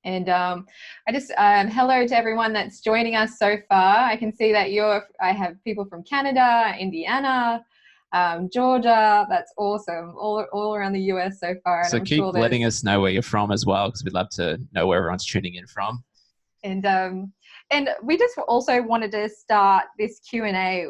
And I just hello to everyone that's joining us so far. I can see that I have people from Canada, Indiana, Georgia. That's awesome. All around the US so far. And so keep letting us know where you're from as well, because we'd love to know where everyone's tuning in from. And we just also wanted to start this Q&A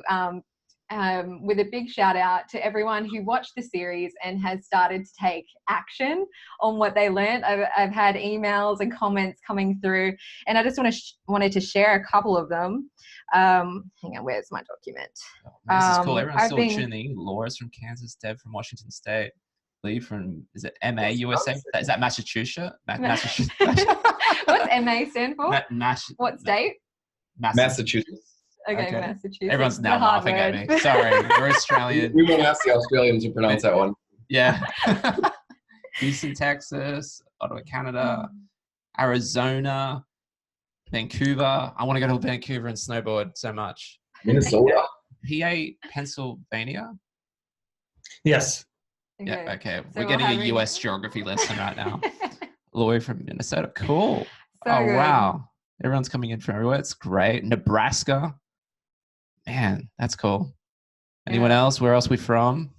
with a big shout out to everyone who watched the series and has started to take action on what they learned. I've had emails and comments coming through, and I just wanted to share a couple of them. Hang on, where's my document? This is cool. Everyone's still tuning in. Laura's from Kansas, Deb from Washington State, Lee from, is it MA USA? Is that Massachusetts? Massachusetts. What's MA stand for? What state? Massachusetts. Okay, Massachusetts. Everyone's now laughing at me. Sorry, we're Australian. We won't ask the Australians to pronounce that one. Yeah. Houston, Texas, Ottawa, Canada, Arizona, Vancouver. I want to go to Vancouver and snowboard so much. Minnesota. PA, Pennsylvania? Yes. Yeah, okay. So we're getting a US geography lesson right now. Lloyd from Minnesota. Cool. So good. Wow. Everyone's coming in from everywhere. It's great. Nebraska. Man, that's cool. Anyone else? Where else are we from?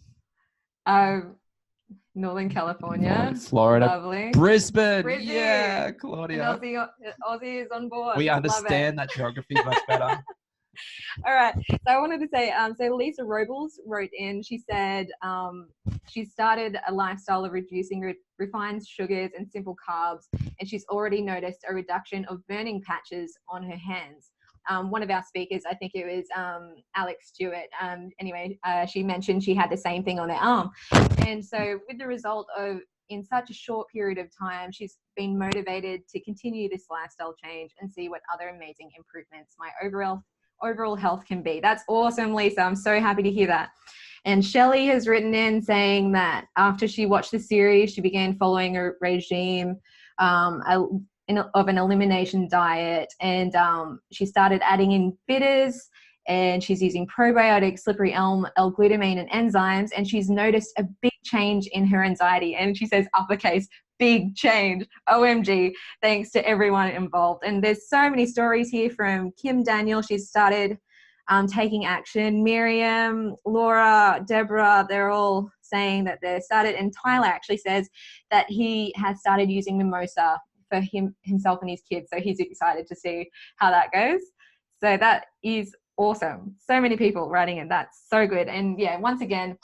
Northern California. Florida. Lovely. Brisbane. Yeah, Claudia. Aussie is on board. We understand that geography much better. All right. So I wanted to say, so Lisa Robles wrote in, she said she started a lifestyle of reducing refined sugars and simple carbs, and she's already noticed a reduction of burning patches on her hands. One of our speakers, I think it was Alex Stewart, she mentioned she had the same thing on her arm. And so with the result of, in such a short period of time, she's been motivated to continue this lifestyle change and see what other amazing improvements my overall health can be. That's awesome, Lisa. I'm so happy to hear that. And Shelley has written in saying that after she watched the series, she began following a regime of an elimination diet, and she started adding in bitters, and she's using probiotics, slippery elm, L-glutamine, and enzymes, and she's noticed a big change in her anxiety. And she says, uppercase, big change, OMG, thanks to everyone involved. And there's so many stories here from Kim Daniel. She's started taking action. Miriam, Laura, Deborah, they're all saying that they started. And Tyler actually says that he has started using mimosa for himself and his kids. So he's excited to see how that goes. So that is awesome. So many people writing in. That's so good. And yeah, once again,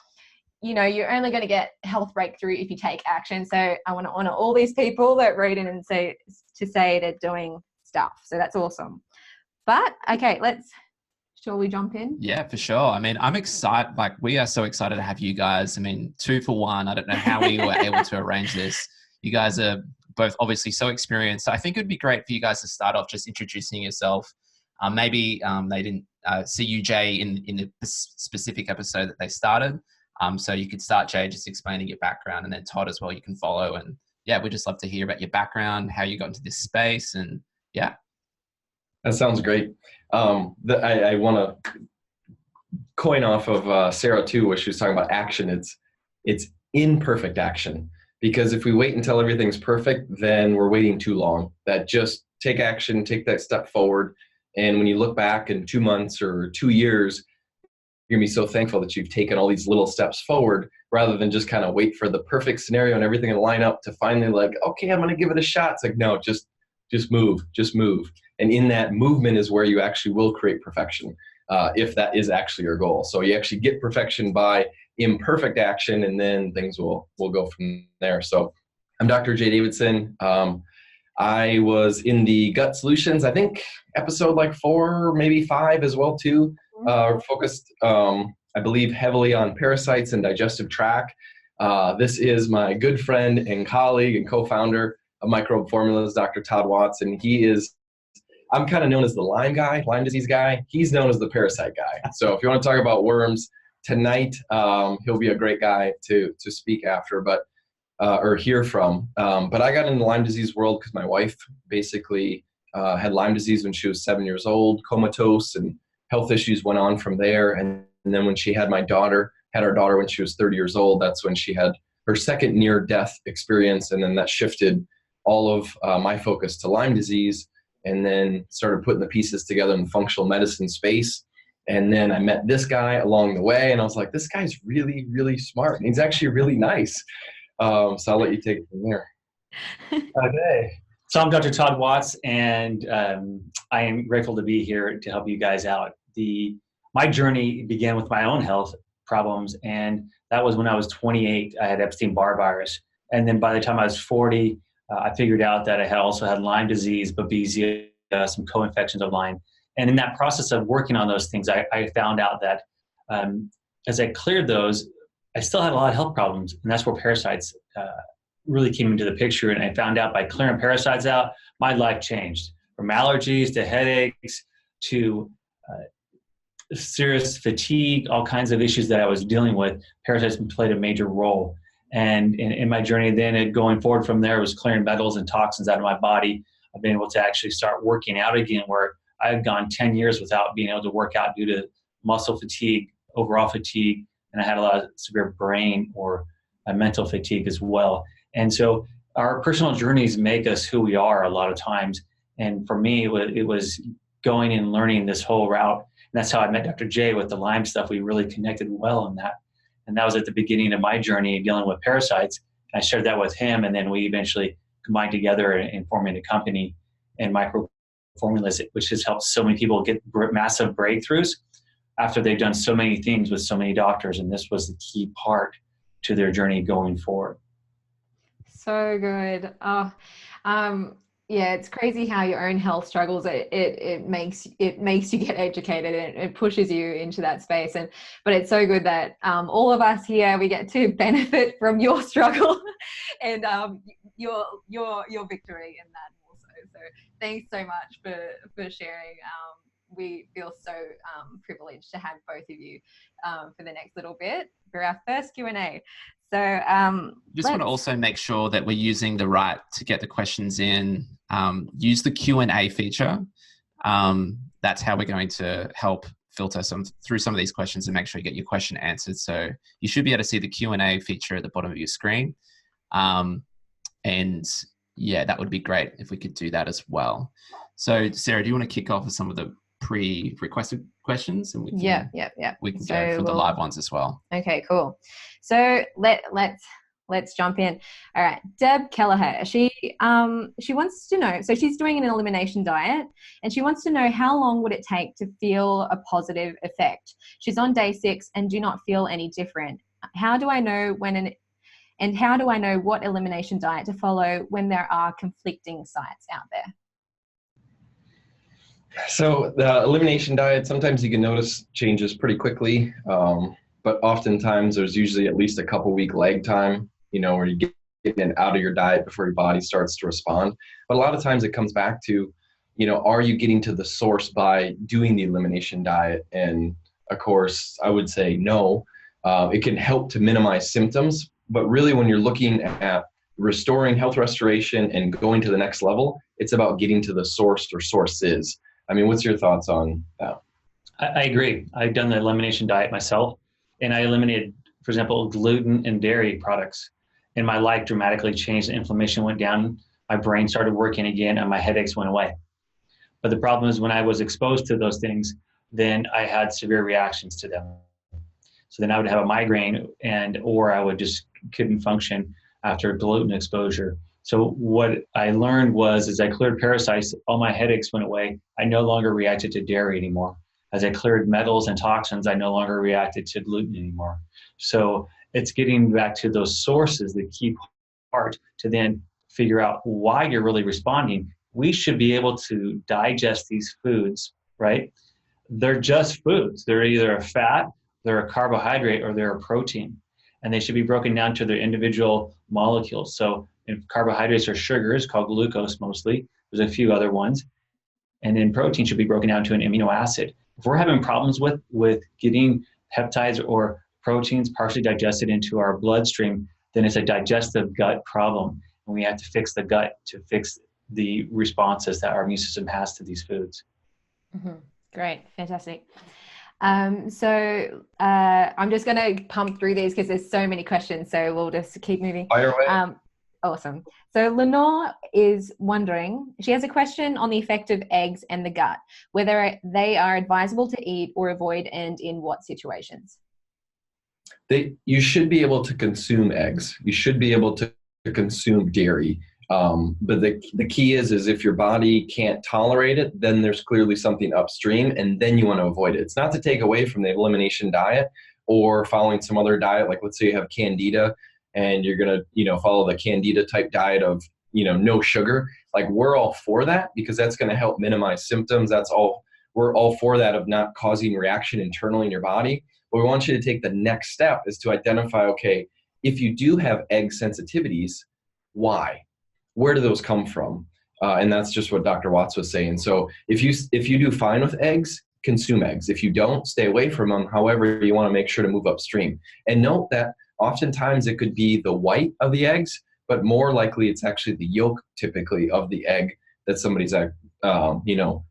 you're only going to get health breakthrough if you take action. So I want to honor all these people that wrote in and say they're doing stuff. So that's awesome. But okay, shall we jump in? Yeah, for sure. I mean, I'm excited. Like, we are so excited to have you guys. I mean, 2 for 1. I don't know how we were able to arrange this. You guys are both obviously so experienced. So I think it'd be great for you guys to start off just introducing yourself. Maybe they didn't see you, Jay, in the specific episode that they started. So you could start, Jay, just explaining your background, and then Todd as well, you can follow. And yeah, we'd just love to hear about your background, how you got into this space, and yeah. That sounds great. I want to coin off of Sarah too, where she was talking about action. It's imperfect action, because if we wait until everything's perfect, then we're waiting too long. That just take action, take that step forward. And when you look back in 2 months or 2 years, you're going to be so thankful that you've taken all these little steps forward, rather than just kind of wait for the perfect scenario and everything to line up to finally okay, I'm going to give it a shot. It's like, no, just move. And in that movement is where you actually will create perfection, if that is actually your goal. So you actually get perfection by imperfect action, and then things will go from there. So I'm Dr. Jay Davidson. I was in the Gut Solutions, I think episode 4, maybe 5 as well too. Focused, I believe, heavily on parasites and digestive tract. This is my good friend and colleague and co-founder of Microbe Formulas, Dr. Todd Watson. I'm kind of known as the Lyme disease guy. He's known as the parasite guy. So if you want to talk about worms tonight, he'll be a great guy to speak after, or hear from. But I got in the Lyme disease world because my wife basically had Lyme disease when she was 7 years old, comatose, and health issues went on from there. And then when she had our daughter when she was 30 years old, that's when she had her second near-death experience. And then that shifted all of my focus to Lyme disease, and then started putting the pieces together in the functional medicine space. And then I met this guy along the way, and I was like, this guy's really, really smart. And he's actually really nice. So I'll let you take it from there. Okay. So I'm Dr. Todd Watts, and I am grateful to be here to help you guys out. My journey began with my own health problems, and that was when I was 28. I had Epstein-Barr virus. And then by the time I was 40, I figured out that I had also had Lyme disease, babesia, some co-infections of Lyme. And in that process of working on those things, I found out that as I cleared those, I still had a lot of health problems. And that's where parasites really came into the picture. And I found out by clearing parasites out, my life changed. From allergies to headaches to serious fatigue, all kinds of issues that I was dealing with, parasites played a major role. And in my journey then, going forward from there, was clearing metals and toxins out of my body. I've been able to actually start working out again, where I had gone 10 years without being able to work out due to muscle fatigue, overall fatigue, and I had a lot of severe brain or mental fatigue as well. And so our personal journeys make us who we are a lot of times. And for me, it was going and learning this whole route. And that's how I met Dr. J with the Lyme stuff. We really connected well in that. And that was at the beginning of my journey dealing with parasites. I shared that with him, and then we eventually combined together in forming a company and micro formulas, which has helped so many people get massive breakthroughs after they've done so many things with so many doctors. And this was the key part to their journey going forward. So good. Yeah, it's crazy how your own health struggles, it makes you get educated, and it pushes you into that space. But it's so good that all of us here, we get to benefit from your struggle and your victory in that also. So thanks so much for sharing. We feel so privileged to have both of you for the next little bit for our first Q&A. So just want to also make sure that we're using the right to get the questions in. Use the Q&A feature. That's how we're going to help filter through some of these questions and make sure you get your question answered. So you should be able to see the Q&A feature at the bottom of your screen. And yeah, that would be great if we could do that as well. So Sarah, do you want to kick off with some of the pre-requested questions? And we can, we can go from the live ones as well. Okay, cool. So let's jump in. All right, Deb Kelleher, she wants to know, so she's doing an elimination diet, and she wants to know how long would it take to feel a positive effect. She's on day 6 and do not feel any different. How do I know how do I know what elimination diet to follow when there are conflicting sites out there? So the elimination diet, sometimes you can notice changes pretty quickly, but oftentimes there's usually at least a couple-week lag time, where you get it out of your diet before your body starts to respond. But a lot of times it comes back to, are you getting to the source by doing the elimination diet? And of course, I would say no. It can help to minimize symptoms, but really when you're looking at restoring health restoration and going to the next level, it's about getting to the source or sources. I mean, what's your thoughts on that? I agree. I've done the elimination diet myself, and I eliminated, for example, gluten and dairy products. And my life dramatically changed. The inflammation went down, my brain started working again, and my headaches went away. But the problem is when I was exposed to those things, then I had severe reactions to them. So then I would have a migraine, or I would just couldn't function after gluten exposure. So what I learned was, as I cleared parasites, all my headaches went away. I no longer reacted to dairy anymore. As I cleared metals and toxins, I no longer reacted to gluten anymore. So it's getting back to those sources, the key part, to then figure out why you're really responding. We should be able to digest these foods, right? They're just foods. They're either a fat, they're a carbohydrate, or they're a protein. And they should be broken down to their individual molecules. So if carbohydrates are sugars, called glucose mostly, there's a few other ones. And then protein should be broken down to an amino acid. If we're having problems with getting peptides or proteins partially digested into our bloodstream, then it's a digestive gut problem. And we have to fix the gut to fix the responses that our immune system has to these foods. Mm-hmm. Great, fantastic. So I'm just going to pump through these because there's so many questions. So we'll just keep moving. Fire away. Awesome. So Lenore is wondering, she has a question on the effect of eggs and the gut, whether they are advisable to eat or avoid, and in what situations. You should be able to consume eggs. You should be able to consume dairy. But the key is if your body can't tolerate it, then there's clearly something upstream, and then you want to avoid it. It's not to take away from the elimination diet or following some other diet. Like let's say you have candida and you're going to, follow the candida type diet of, no sugar. Like we're all for that because that's going to help minimize symptoms. We're all for that, of not causing reaction internally in your body. But we want you to take the next step is to identify, okay, if you do have egg sensitivities, why? Where do those come from? And that's just what Dr. Watts was saying. So if you do fine with eggs, consume eggs. If you don't, stay away from them. However, you want to make sure to move upstream. And note that oftentimes it could be the white of the eggs, but more likely it's actually the yolk typically of the egg that somebody's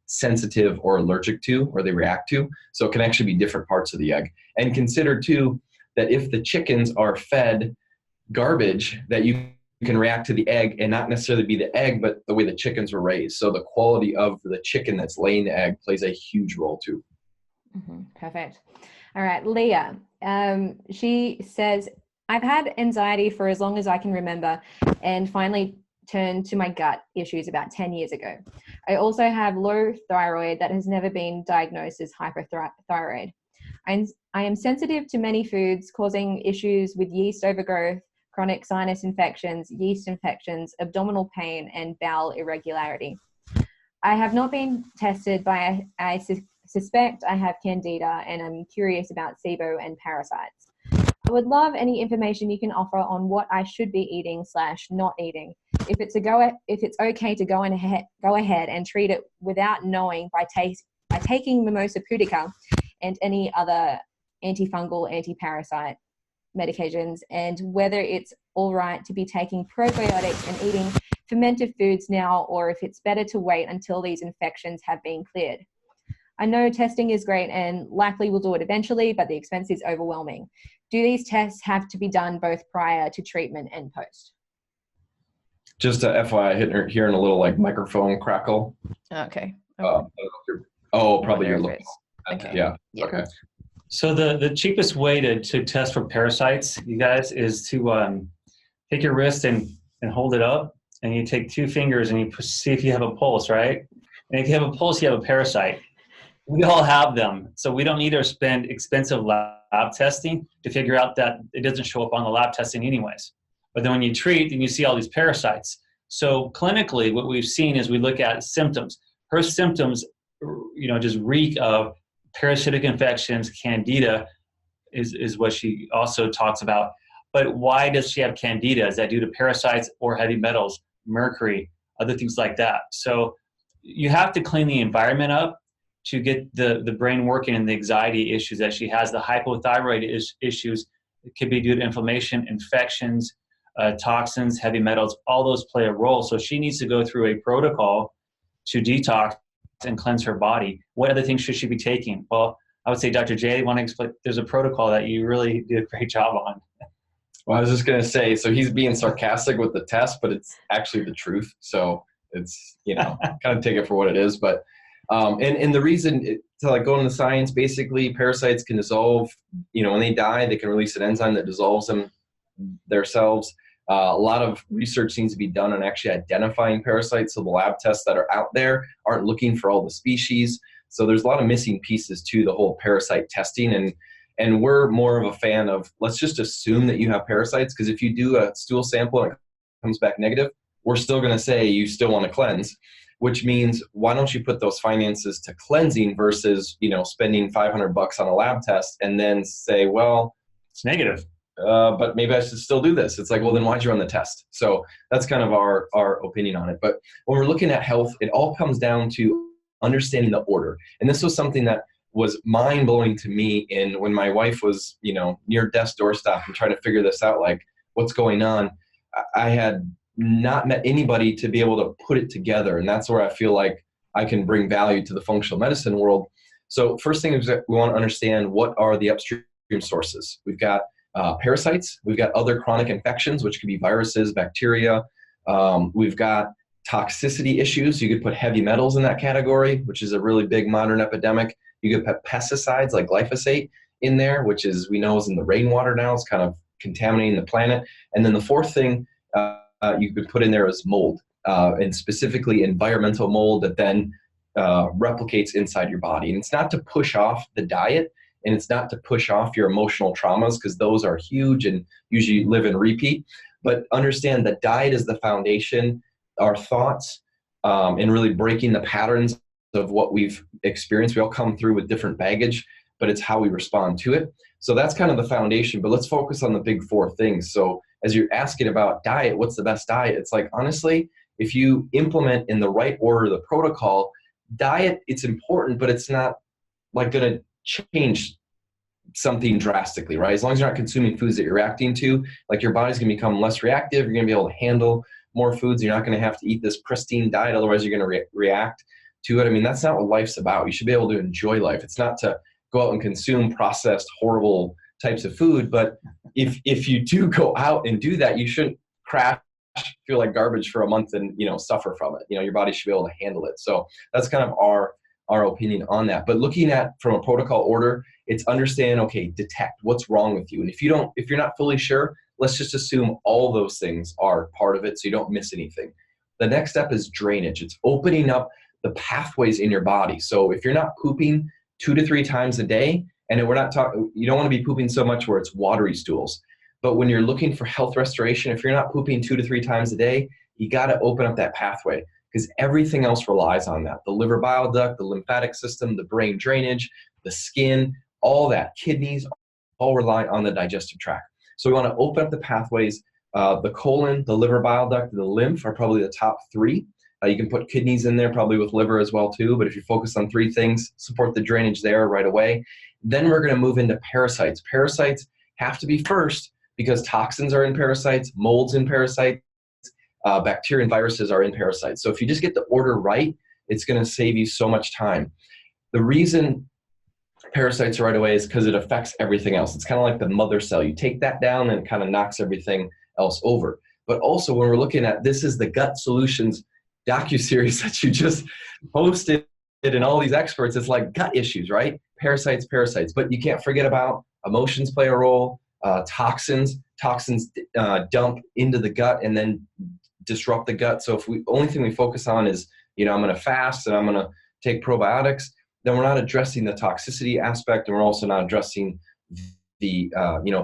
sensitive or allergic to, or they react to. So it can actually be different parts of the egg. And consider too that if the chickens are fed garbage, that you can react to the egg and not necessarily be the egg, but the way the chickens were raised. So the quality of the chicken that's laying the egg plays a huge role too. Perfect. All right, Leah. She says, I've had anxiety for as long as I can remember, and finally turned to my gut issues about 10 years ago. I also have low thyroid that has never been diagnosed as hyperthyroid. I am sensitive to many foods, causing issues with yeast overgrowth, chronic sinus infections, yeast infections, abdominal pain, and bowel irregularity. I have not been tested, but I suspect I have candida, and I'm curious about SIBO and parasites. I would love any information you can offer on what I should be eating / not eating. If it's okay to go ahead and treat it without knowing by taking Mimosa pudica and any other antifungal, anti-parasite medications, and whether it's all right to be taking probiotics and eating fermented foods now, or if it's better to wait until these infections have been cleared. I know testing is great and likely we'll do it eventually, but the expense is overwhelming. Do these tests have to be done both prior to treatment and post? Just a FYI, hearing a little like microphone crackle. Okay. Probably your local. Okay. Yeah. Okay. So the cheapest way to test for parasites, you guys, is to take your wrist and hold it up, and you take 2 fingers and you see if you have a pulse, right? And if you have a pulse, you have a parasite. We all have them, so we don't need to spend expensive lab testing to figure out that it doesn't show up on the lab testing anyways. But then when you treat, then you see all these parasites. So clinically, what we've seen is we look at symptoms. Her symptoms, just reek of parasitic infections. Candida is what she also talks about. But why does she have candida? Is that due to parasites or heavy metals, mercury, other things like that? So you have to clean the environment up to get the brain working, and the anxiety issues that she has. The hypothyroid issues, it could be due to inflammation, infections, toxins, heavy metals, all those play a role. So she needs to go through a protocol to detox and cleanse her body. What other things should she be taking? Well, I would say, Dr. J, want to explain? There's a protocol that you really did a great job on. Well, I was just going to say, so he's being sarcastic with the test, but it's actually the truth. So it's, kind of take it for what it is. But, and the reason to like go into the science, basically parasites can dissolve, when they die, they can release an enzyme that dissolves them themselves. A lot of research needs to be done on actually identifying parasites. So the lab tests that are out there aren't looking for all the species. So there's a lot of missing pieces to the whole parasite testing. And we're more of a fan of, let's just assume that you have parasites, because if you do a stool sample and it comes back negative, we're still going to say you still want to cleanse, which means why don't you put those finances to cleansing versus, spending $500 on a lab test and then say, well, it's negative. But maybe I should still do this. It's like, well, then why'd you run the test? So that's kind of our opinion on it. But when we're looking at health, it all comes down to understanding the order. And this was something that was mind-blowing to me when my wife was, near death's doorstep and trying to figure this out, like what's going on. I had not met anybody to be able to put it together. And that's where I feel like I can bring value to the functional medicine world. So first thing is that we want to understand what are the upstream sources. We've got parasites. We've got other chronic infections, which could be viruses, bacteria. We've got toxicity issues. You could put heavy metals in that category, which is a really big modern epidemic. You could put pesticides like glyphosate in there, which is, we know, is in the rainwater now. It's kind of contaminating the planet. And then the fourth thing you could put in there is mold, and specifically environmental mold that then replicates inside your body. And it's not to push off the diet, and it's not to push off your emotional traumas, because those are huge and usually live in repeat. But understand that diet is the foundation, our thoughts, and really breaking the patterns of what we've experienced. We all come through with different baggage, but it's how we respond to it. So that's kind of the foundation, but let's focus on the big four things. So as you're asking about diet, what's the best diet? It's like, honestly, if you implement in the right order the protocol, diet, it's important, but it's not like going to change something drastically, right? As long as you're not consuming foods that you're reacting to, like your body's going to become less reactive. You're going to be able to handle more foods. You're not going to have to eat this pristine diet. Otherwise, you're going to react to it. I mean, that's not what life's about. You should be able to enjoy life. It's not to go out and consume processed, horrible types of food. But if you do go out and do that, you shouldn't crash, feel like garbage for a month and, suffer from it. Your body should be able to handle it. So that's kind of our opinion on that. But looking at from a protocol order, it's understand, okay, detect what's wrong with you. And if you're not fully sure, let's just assume all those things are part of it so you don't miss anything. The next step is drainage. It's opening up the pathways in your body. So if you're not pooping 2 to 3 times a day, and we're not talking, you don't want to be pooping so much where it's watery stools. But when you're looking for health restoration, if you're not pooping 2 to 3 times a day, you got to open up that pathway, because everything else relies on that. The liver bile duct, the lymphatic system, the brain drainage, the skin, all that, kidneys, all rely on the digestive tract. So we want to open up the pathways. The colon, the liver bile duct, and the lymph are probably the top 3. You can put kidneys in there, probably with liver as well too, but if you focus on 3 things, support the drainage there right away. Then we're going to move into parasites. Parasites have to be first because toxins are in parasites, molds in parasites, bacteria and viruses are in parasites. So if you just get the order right, it's going to save you so much time. The reason parasites are right away is because it affects everything else. It's kind of like the mother cell. You take that down and it kind of knocks everything else over. But also when we're looking at, this is the Gut Solutions docuseries that you just posted, and all these experts, it's like gut issues, right? Parasites. But you can't forget about emotions play a role, toxins dump into the gut and then disrupt the gut. So if only thing we focus on is, I'm going to fast and I'm going to take probiotics, then we're not addressing the toxicity aspect, and we're also not addressing the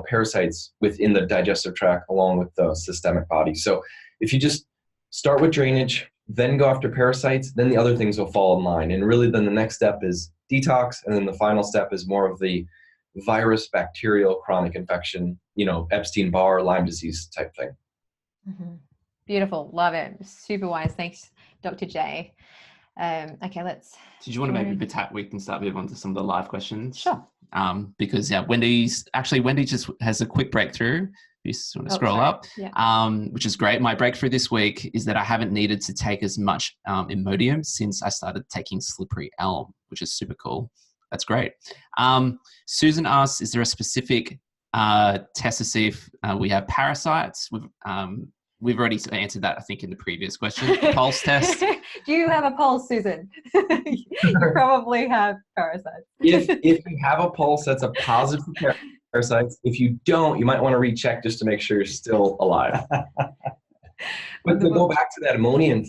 parasites within the digestive tract along with the systemic body. So if you just start with drainage, then go after parasites, then the other things will fall in line. And really then the next step is detox, and then the final step is more of the virus, bacterial, chronic infection, Epstein-Barr, Lyme disease type thing. Mm-hmm. Beautiful. Love it. Super wise. Thanks, Dr. J. Okay, let's... Did you want to maybe we can start moving on to some of the live questions? Sure. Because Wendy just has a quick breakthrough. You just want to scroll up, which is great. My breakthrough this week is that I haven't needed to take as much Imodium since I started taking Slippery Elm, which is super cool. That's great. Susan asks, is there a specific test to see if we have parasites? We've already answered that, I think, in the previous question. The pulse test. Do you have a pulse, Susan? You probably have parasites. If you have a pulse, that's a positive for parasites. If you don't, you might want to recheck just to make sure you're still alive. But to go back to that Imodium,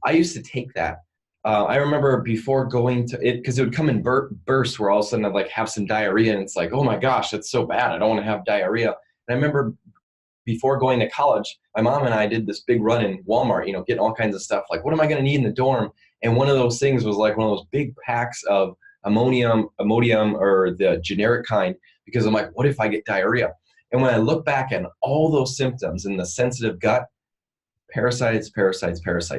I used to take that. I remember before going to it, because it would come in bursts where all of a sudden I'd like have some diarrhea, and it's like, oh my gosh, that's so bad. I don't want to have diarrhea. And I remember before going to college, my mom and I did this big run in Walmart, getting all kinds of stuff. Like, what am I going to need in the dorm? And one of those things was like one of those big packs of Imodium or the generic kind, because I'm like, what if I get diarrhea? And when I look back at all those symptoms in the sensitive gut, parasites,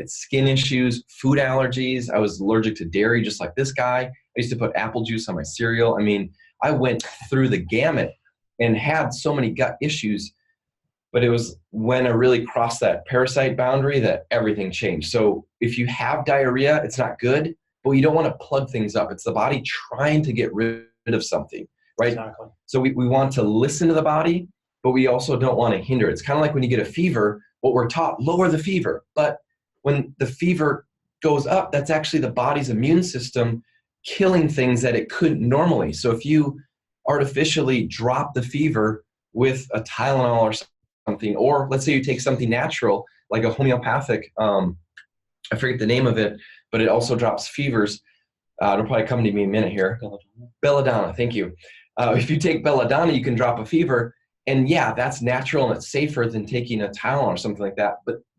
skin issues, food allergies. I was allergic to dairy, just like this guy. I used to put apple juice on my cereal. I mean, I went through the gamut and had so many gut issues, but it was when I really crossed that parasite boundary that everything changed. So if you have diarrhea, it's not good, but you don't want to plug things up. It's the body trying to get rid of something. right? Exactly. So we want to listen to the body, but we also don't want to hinder it. It's kind of like when you get a fever, what we're taught, lower the fever. But when the fever goes up, that's actually the body's immune system killing things that it couldn't normally. So if you artificially drop the fever with a Tylenol or something, or let's say you take something natural like a homeopathic, I forget the name of it, but it also drops fevers. It'll probably come to me in a minute here. Belladonna, thank you. If you take belladonna, you can drop a fever, and yeah, that's natural and it's safer than taking a Tylenol or something like that.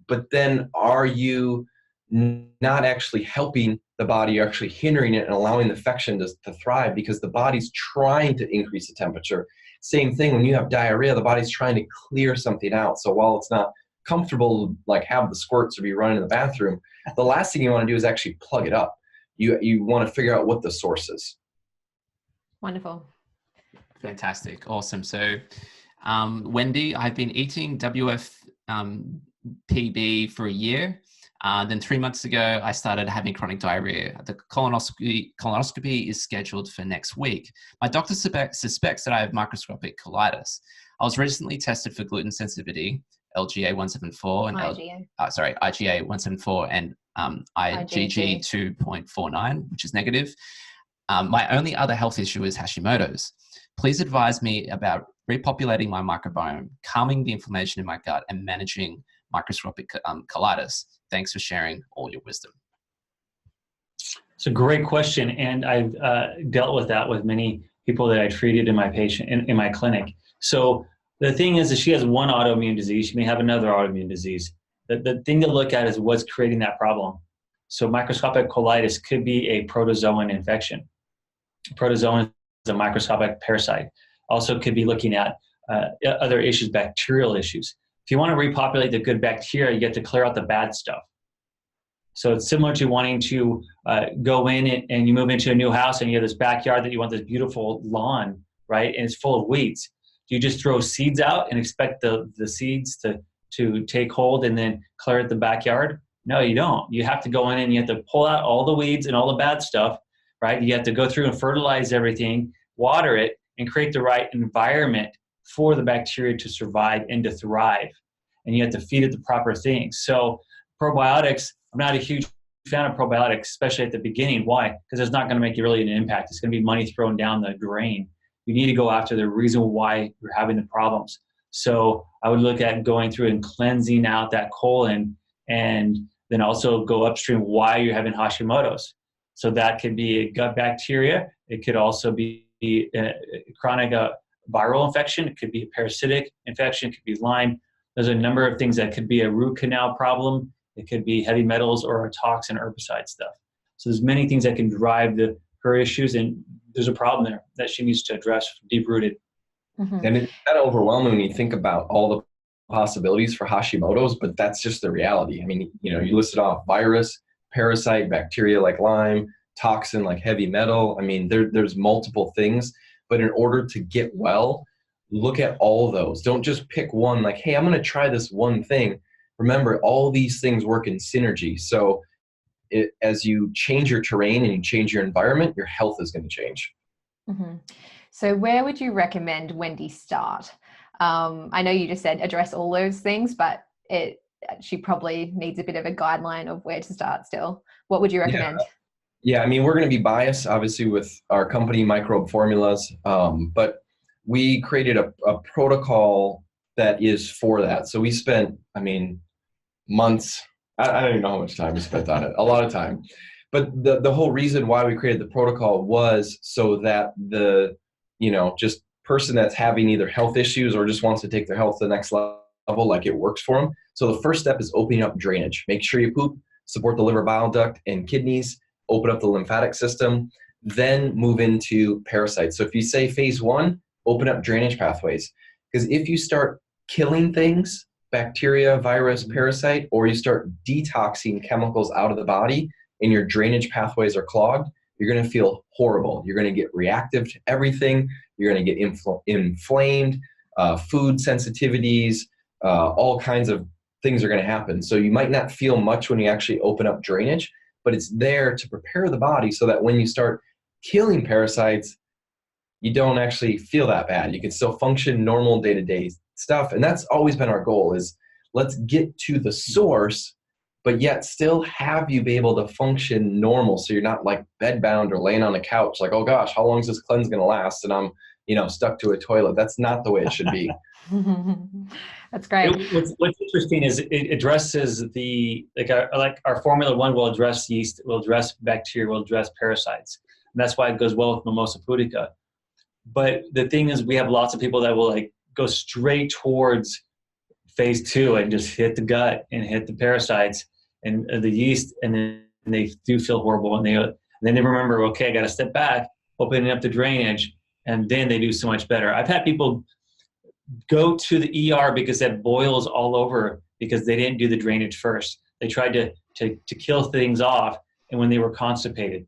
But then are you not actually helping the body? You're actually hindering it and allowing the infection to thrive, because the body's trying to increase the temperature. Same thing when you have diarrhea, the body's trying to clear something out. So while it's not comfortable, like have the squirts or be running in the bathroom, the last thing you want to do is actually plug it up. You want to figure out what the source is. Wonderful. Fantastic. Awesome. So, Wendy, I've been eating PB for a year. Then 3 months ago, I started having chronic diarrhea. The colonoscopy is scheduled for next week. My doctor suspects that I have microscopic colitis. I was recently tested for gluten sensitivity, LGA 174 and IgA 174 and IgG 2.49, which is negative. My only other health issue is Hashimoto's. Please advise me about repopulating my microbiome, calming the inflammation in my gut, and managing microscopic colitis. Thanks for sharing all your wisdom. It's a great question, and I've dealt with that with many people that I treated in my in my clinic. So the thing is that she has one autoimmune disease. She may have another autoimmune disease. The thing to look at is what's creating that problem. So microscopic colitis could be a protozoan infection. Protozoan is a microscopic parasite. Also could be looking at other issues, bacterial issues. If you want to repopulate the good bacteria, you get to clear out the bad stuff. So it's similar to wanting to go in and you move into a new house and you have this backyard that you want this beautiful lawn, right? And it's full of weeds. Do you just throw seeds out and expect the seeds to take hold and then clear out the backyard? No, you don't. You have to go in and you have to pull out all the weeds and all the bad stuff, right? You have to go through and fertilize everything, water it, and create the right environment for the bacteria to survive and to thrive. And you have to feed it the proper things. So probiotics, I'm not a huge fan of probiotics, especially at the beginning. Why? Because it's not going to make you really an impact. It's going to be money thrown down the drain. You need to go after the reason why you're having the problems. So I would look at going through and cleansing out that colon, and then also go upstream why you're having Hashimoto's. So that could be a gut bacteria. It could also be a chronic viral infection. It could be a parasitic infection. It could be Lyme. There's a number of things that could be a root canal problem. It could be heavy metals or a toxin herbicide stuff. So there's many things that can drive her issues, and there's a problem there that she needs to address, deep-rooted. Mm-hmm. And it's kind of overwhelming when you think about all the possibilities for Hashimoto's, but that's just the reality. I mean, you listed off virus, parasite, bacteria like Lyme, toxin like heavy metal. I mean, there's multiple things, but in order to get well, look at all those. Don't just pick one, like, hey, I'm going to try this one thing. Remember, all these things work in synergy. So as you change your terrain and you change your environment, your health is going to change. Mm-hmm. So where would you recommend Wendy start? I know you just said address all those things, but she probably needs a bit of a guideline of where to start still. What would you recommend? Yeah, I mean, we're going to be biased, obviously, with our company, Microbe Formulas, but we created a protocol that is for that. So we spent, months. I don't even know how much time we spent on it, a lot of time. But the whole reason why we created the protocol was so that the, just person that's having either health issues or just wants to take their health to the next level, like it works for them. So the first step is opening up drainage. Make sure you poop, support the liver, bile duct, and kidneys, open up the lymphatic system, then move into parasites. So if you say phase one, open up drainage pathways. Because if you start killing things, bacteria, virus, parasite, or you start detoxing chemicals out of the body and your drainage pathways are clogged, you're going to feel horrible. You're going to get reactive to everything. You're going to get inflamed, food sensitivities, all kinds of things are going to happen. So you might not feel much when you actually open up drainage, but it's there to prepare the body so that when you start killing parasites, you don't actually feel that bad. You can still function normal day-to-day stuff. And that's always been our goal, is let's get to the source, but yet still have you be able to function normal. So you're not like bedbound or laying on the couch like, oh gosh, how long is this cleanse going to last? And I'm, stuck to a toilet. That's not the way it should be. That's great. What's interesting is it addresses our Formula One will address yeast, will address bacteria, will address parasites. And that's why it goes well with Mimosa pudica. But the thing is, we have lots of people that will go straight towards phase 2 and just hit the gut and hit the parasites and the yeast, and then they do feel horrible, and then they remember, okay, I got to step back, opening up the drainage, and then they do so much better. I've had people go to the ER because that boils all over because they didn't do the drainage first. They tried to kill things off, and when they were constipated,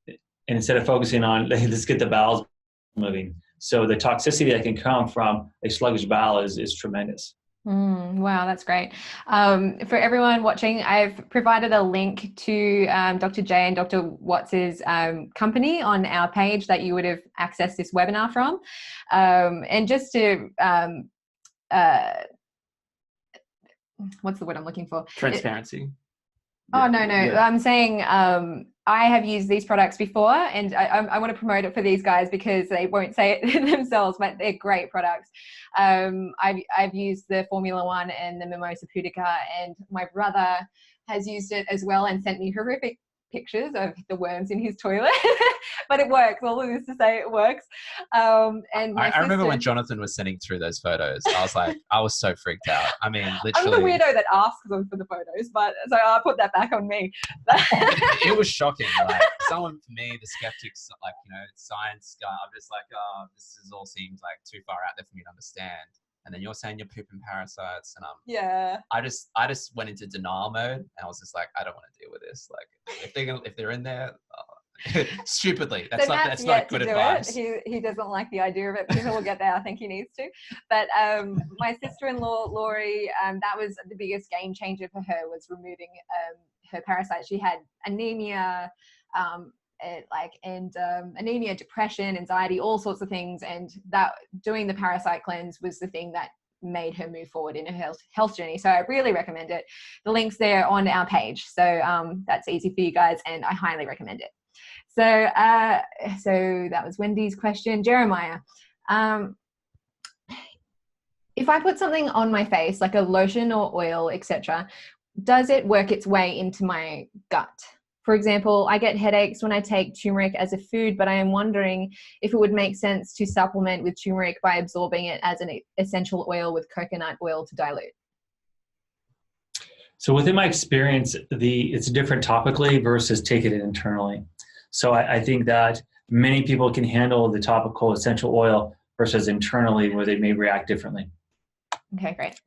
and instead of focusing on let's get the bowels moving. So the toxicity that can come from a sluggish bowel is tremendous. Wow, that's great. For everyone watching, I've provided a link to Dr. J and Dr. Watts's company on our page that you would have accessed this webinar from. And just to, what's the word I'm looking for? Transparency. Oh, no. Yeah. I'm saying I have used these products before, and I want to promote it for these guys because they won't say it themselves, but they're great products. I've used the Formula One and the Mimosa pudica, and my brother has used it as well and sent me horrific pictures of the worms in his toilet, but it works. All of this to say it works. And I remember when Jonathan was sending through those photos, I was so freaked out. I mean, literally. I'm the weirdo that asks them for the photos, but so I'll put that back on me. It was shocking. Someone, for me, the skeptics, science guy, I'm just like, oh, this all seems like too far out there for me to understand. And then you're saying you're pooping parasites, and yeah. I just went into denial mode, and I was just like, I don't want to deal with this. Like, if they're in there, stupidly, that's not good advice. He doesn't like the idea of it. People will get there. I think he needs to. But my sister-in-law Laurie, that was the biggest game changer for her, was removing her parasites. She had anemia. Anemia, depression, anxiety, all sorts of things, and that doing the parasite cleanse was the thing that made her move forward in her health journey. So I really recommend it. The link's there on our page, so that's easy for you guys, and I highly recommend it. So that was Wendy's question. Jeremiah, if I put something on my face like a lotion or oil, etc., does it work its way into my gut? For example, I get headaches when I take turmeric as a food, but I am wondering if it would make sense to supplement with turmeric by absorbing it as an essential oil with coconut oil to dilute. So within my experience, it's different topically versus taking it internally. So I think that many people can handle the topical essential oil versus internally, where they may react differently. Okay, great.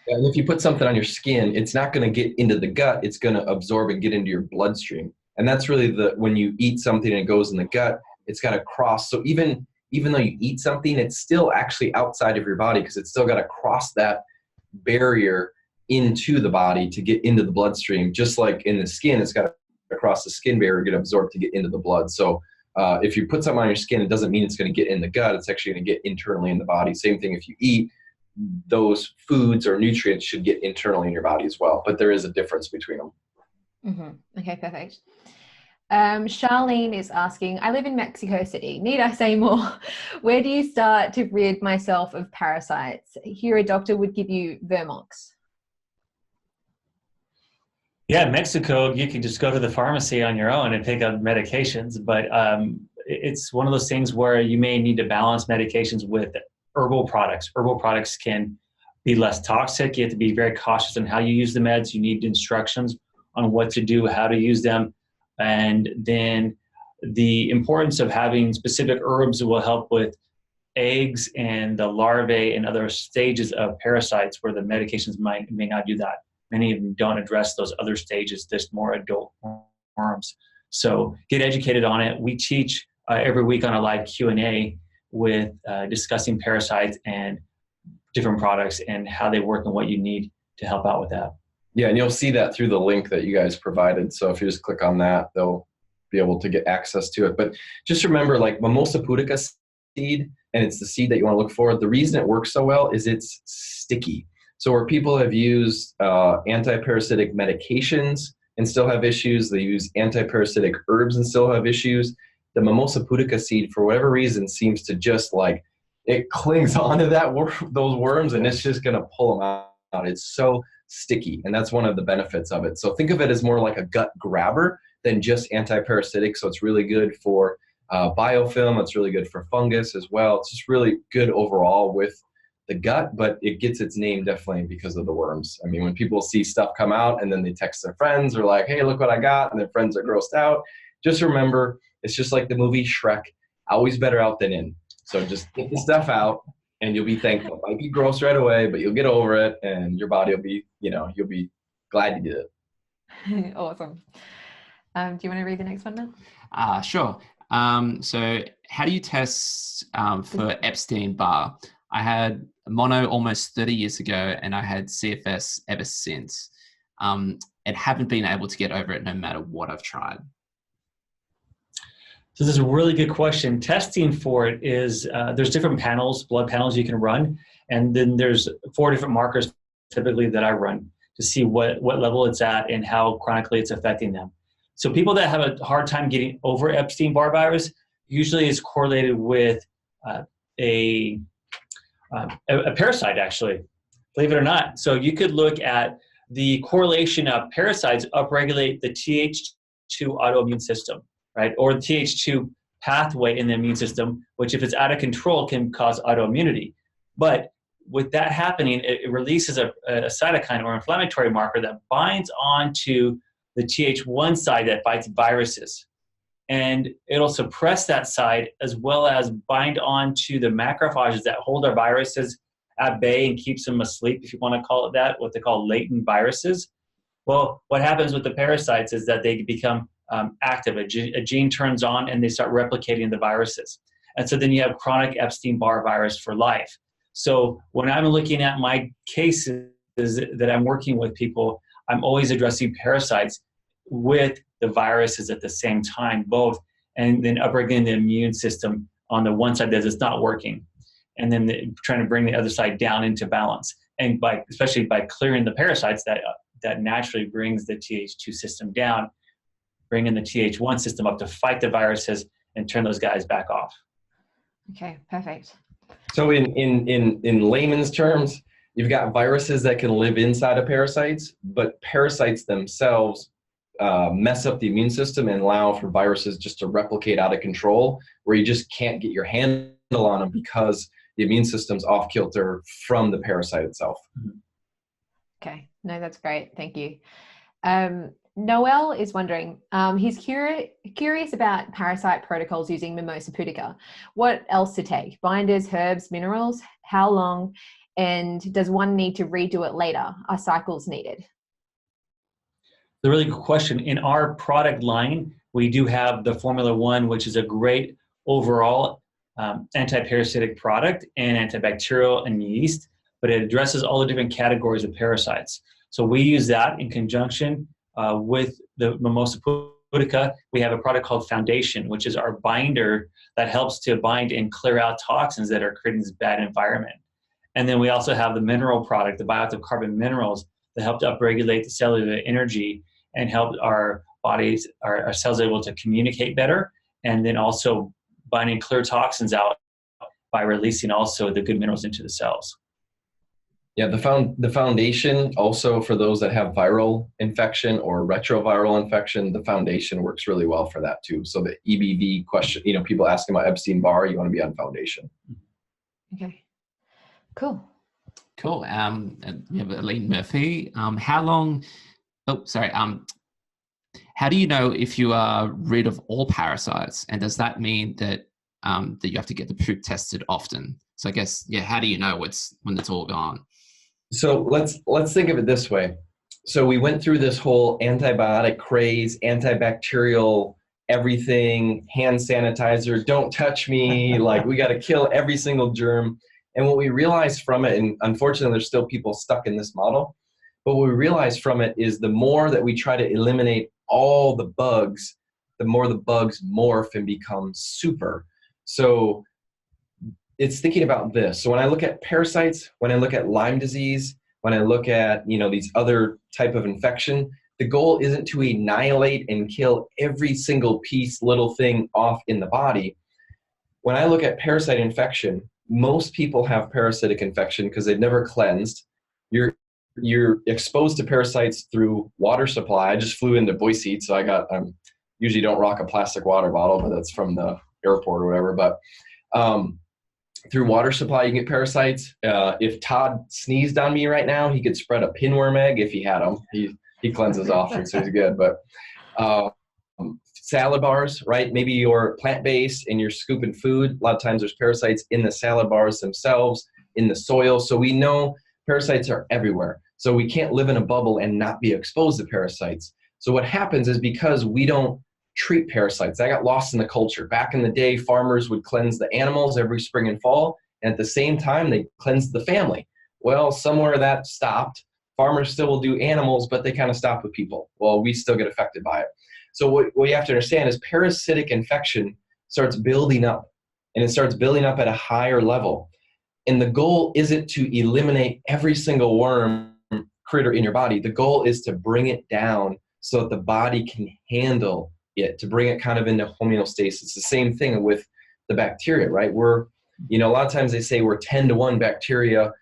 And if you put something on your skin, it's not going to get into the gut. It's going to absorb and get into your bloodstream. And that's really when you eat something and it goes in the gut, it's got to cross. So even though you eat something, it's still actually outside of your body, because it's still got to cross that barrier into the body to get into the bloodstream. Just like in the skin, it's got to cross the skin barrier, get absorbed to get into the blood. So if you put something on your skin, it doesn't mean it's going to get in the gut. It's actually going to get internally in the body. Same thing if you eat. Those foods or nutrients should get internally in your body as well, but there is a difference between them. Mm-hmm. Okay, perfect. Charlene is asking, I live in Mexico City. Need I say more? Where do you start to rid myself of parasites? Here a doctor would give you Vermox. Yeah, Mexico, you can just go to the pharmacy on your own and pick up medications, but it's one of those things where you may need to balance medications with herbal products. Herbal products can be less toxic. You have to be very cautious on how you use the meds. You need instructions on what to do, how to use them. And then the importance of having specific herbs will help with eggs and the larvae and other stages of parasites where the medications may not do that. Many of them don't address those other stages, just more adult worms. So get educated on it. We teach every week on a live Q&A with discussing parasites and different products and how they work and what you need to help out with that. Yeah, and you'll see that through the link that you guys provided. So if you just click on that, they'll be able to get access to it. But just remember, like Mimosa pudica seed, and it's the seed that you want to look for. The reason it works so well is it's sticky. So where people have used anti-parasitic medications and still have issues, they use anti-parasitic herbs and still have issues, the mimosa pudica seed, for whatever reason, seems to just like, it clings onto those worms, and it's just going to pull them out. It's so sticky, and that's one of the benefits of it. So think of it as more like a gut grabber than just anti-parasitic. So it's really good for biofilm. It's really good for fungus as well. It's just really good overall with the gut, but it gets its name definitely because of the worms. I mean, when people see stuff come out and then they text their friends or like, hey, look what I got, and their friends are grossed out, just remember, it's just like the movie Shrek, always better out than in. So just get the stuff out and you'll be thankful. It might be gross right away, but you'll get over it and your body will be, you'll be glad you did it. Awesome. Do you want to read the next one now? Sure. So how do you test for Epstein-Barr? I had mono almost 30 years ago, and I had CFS ever since, and haven't been able to get over it no matter what I've tried. So this is a really good question. Testing for it is, there's different panels, blood panels you can run, and then there's 4 different markers typically that I run to see what level it's at and how chronically it's affecting them. So people that have a hard time getting over Epstein-Barr virus usually is correlated with a parasite, actually, believe it or not. So you could look at the correlation of parasites upregulate the Th2 autoimmune system, right? Or the Th2 pathway in the immune system, which if it's out of control can cause autoimmunity. But with that happening, it releases a cytokine or inflammatory marker that binds onto the Th1 side that fights viruses. And it'll suppress that side as well as bind on to the macrophages that hold our viruses at bay and keeps them asleep, if you want to call it that, what they call latent viruses. Well, what happens with the parasites is that they become active. A gene turns on and they start replicating the viruses. And so then you have chronic Epstein-Barr virus for life. So when I'm looking at my cases that I'm working with people, I'm always addressing parasites with the viruses at the same time, both, and then upregulating the immune system on the one side that is not working, and then trying to bring the other side down into balance. And especially by clearing the parasites, that naturally brings the Th2 system down, bringing the Th1 system up to fight the viruses and turn those guys back off. Okay, perfect. So in layman's terms, you've got viruses that can live inside of parasites, but parasites themselves mess up the immune system and allow for viruses just to replicate out of control, where you just can't get your handle on them because the immune system's off kilter from the parasite itself. Okay, no, that's great. Thank you. Noel is wondering, he's curious about parasite protocols using mimosa pudica. What else to take? Binders, herbs, minerals? How long? And does one need to redo it later? Are cycles needed? A really good question. In our product line, we do have the Formula One, which is a great overall anti-parasitic product and antibacterial and yeast, but it addresses all the different categories of parasites. So we use that in conjunction with the mimosa pudica. We have a product called Foundation, which is our binder that helps to bind and clear out toxins that are creating this bad environment. And then we also have the mineral product, the bioactive carbon minerals, that help to upregulate the cellular energy and help our bodies, our cells able to communicate better, and then also binding clear toxins out by releasing also the good minerals into the cells. Yeah, the foundation also for those that have viral infection or retroviral infection, the foundation works really well for that too. So the EBV question, people asking about Epstein-Barr, you want to be on foundation. Okay, cool. Cool. And we have Aline Murphy. How do you know if you are rid of all parasites? And does that mean that that you have to get the poop tested often? So I guess, how do you know when it's all gone? So let's think of it this way. So we went through this whole antibiotic craze, antibacterial everything, hand sanitizer, don't touch me, like we got to kill every single germ. And what we realized from it, and unfortunately there's still people stuck in this model, but what we realized from it is the more that we try to eliminate all the bugs, the more the bugs morph and become super. So it's thinking about this. So when I look at parasites, when I look at Lyme disease, when I look at, these other type of infection, the goal isn't to annihilate and kill every single little thing off in the body. When I look at parasite infection, most people have parasitic infection because they've never cleansed. You're exposed to parasites through water supply. I just flew into Boise, so usually don't rock a plastic water bottle, but that's from the airport or whatever. But through water supply, you can get parasites. If Todd sneezed on me right now, he could spread a pinworm egg if he had them. He cleanses often, so he's good. But salad bars, right? Maybe you're plant-based and you're scooping food. A lot of times there's parasites in the salad bars themselves, in the soil. So we know parasites are everywhere. So we can't live in a bubble and not be exposed to parasites. So what happens is because we don't treat parasites, that got lost in the culture. Back in the day, farmers would cleanse the animals every spring and fall. And at the same time, they cleansed the family. Well, somewhere that stopped. Farmers still will do animals, but they kind of stop with people. Well, we still get affected by it. So what you have to understand is parasitic infection starts building up, and it starts building up at a higher level. And the goal isn't to eliminate every single worm critter in your body. The goal is to bring it down so that the body can handle it, to bring it kind of into homeostasis. It's the same thing with the bacteria, right? A lot of times they say we're 10-to-1 bacteria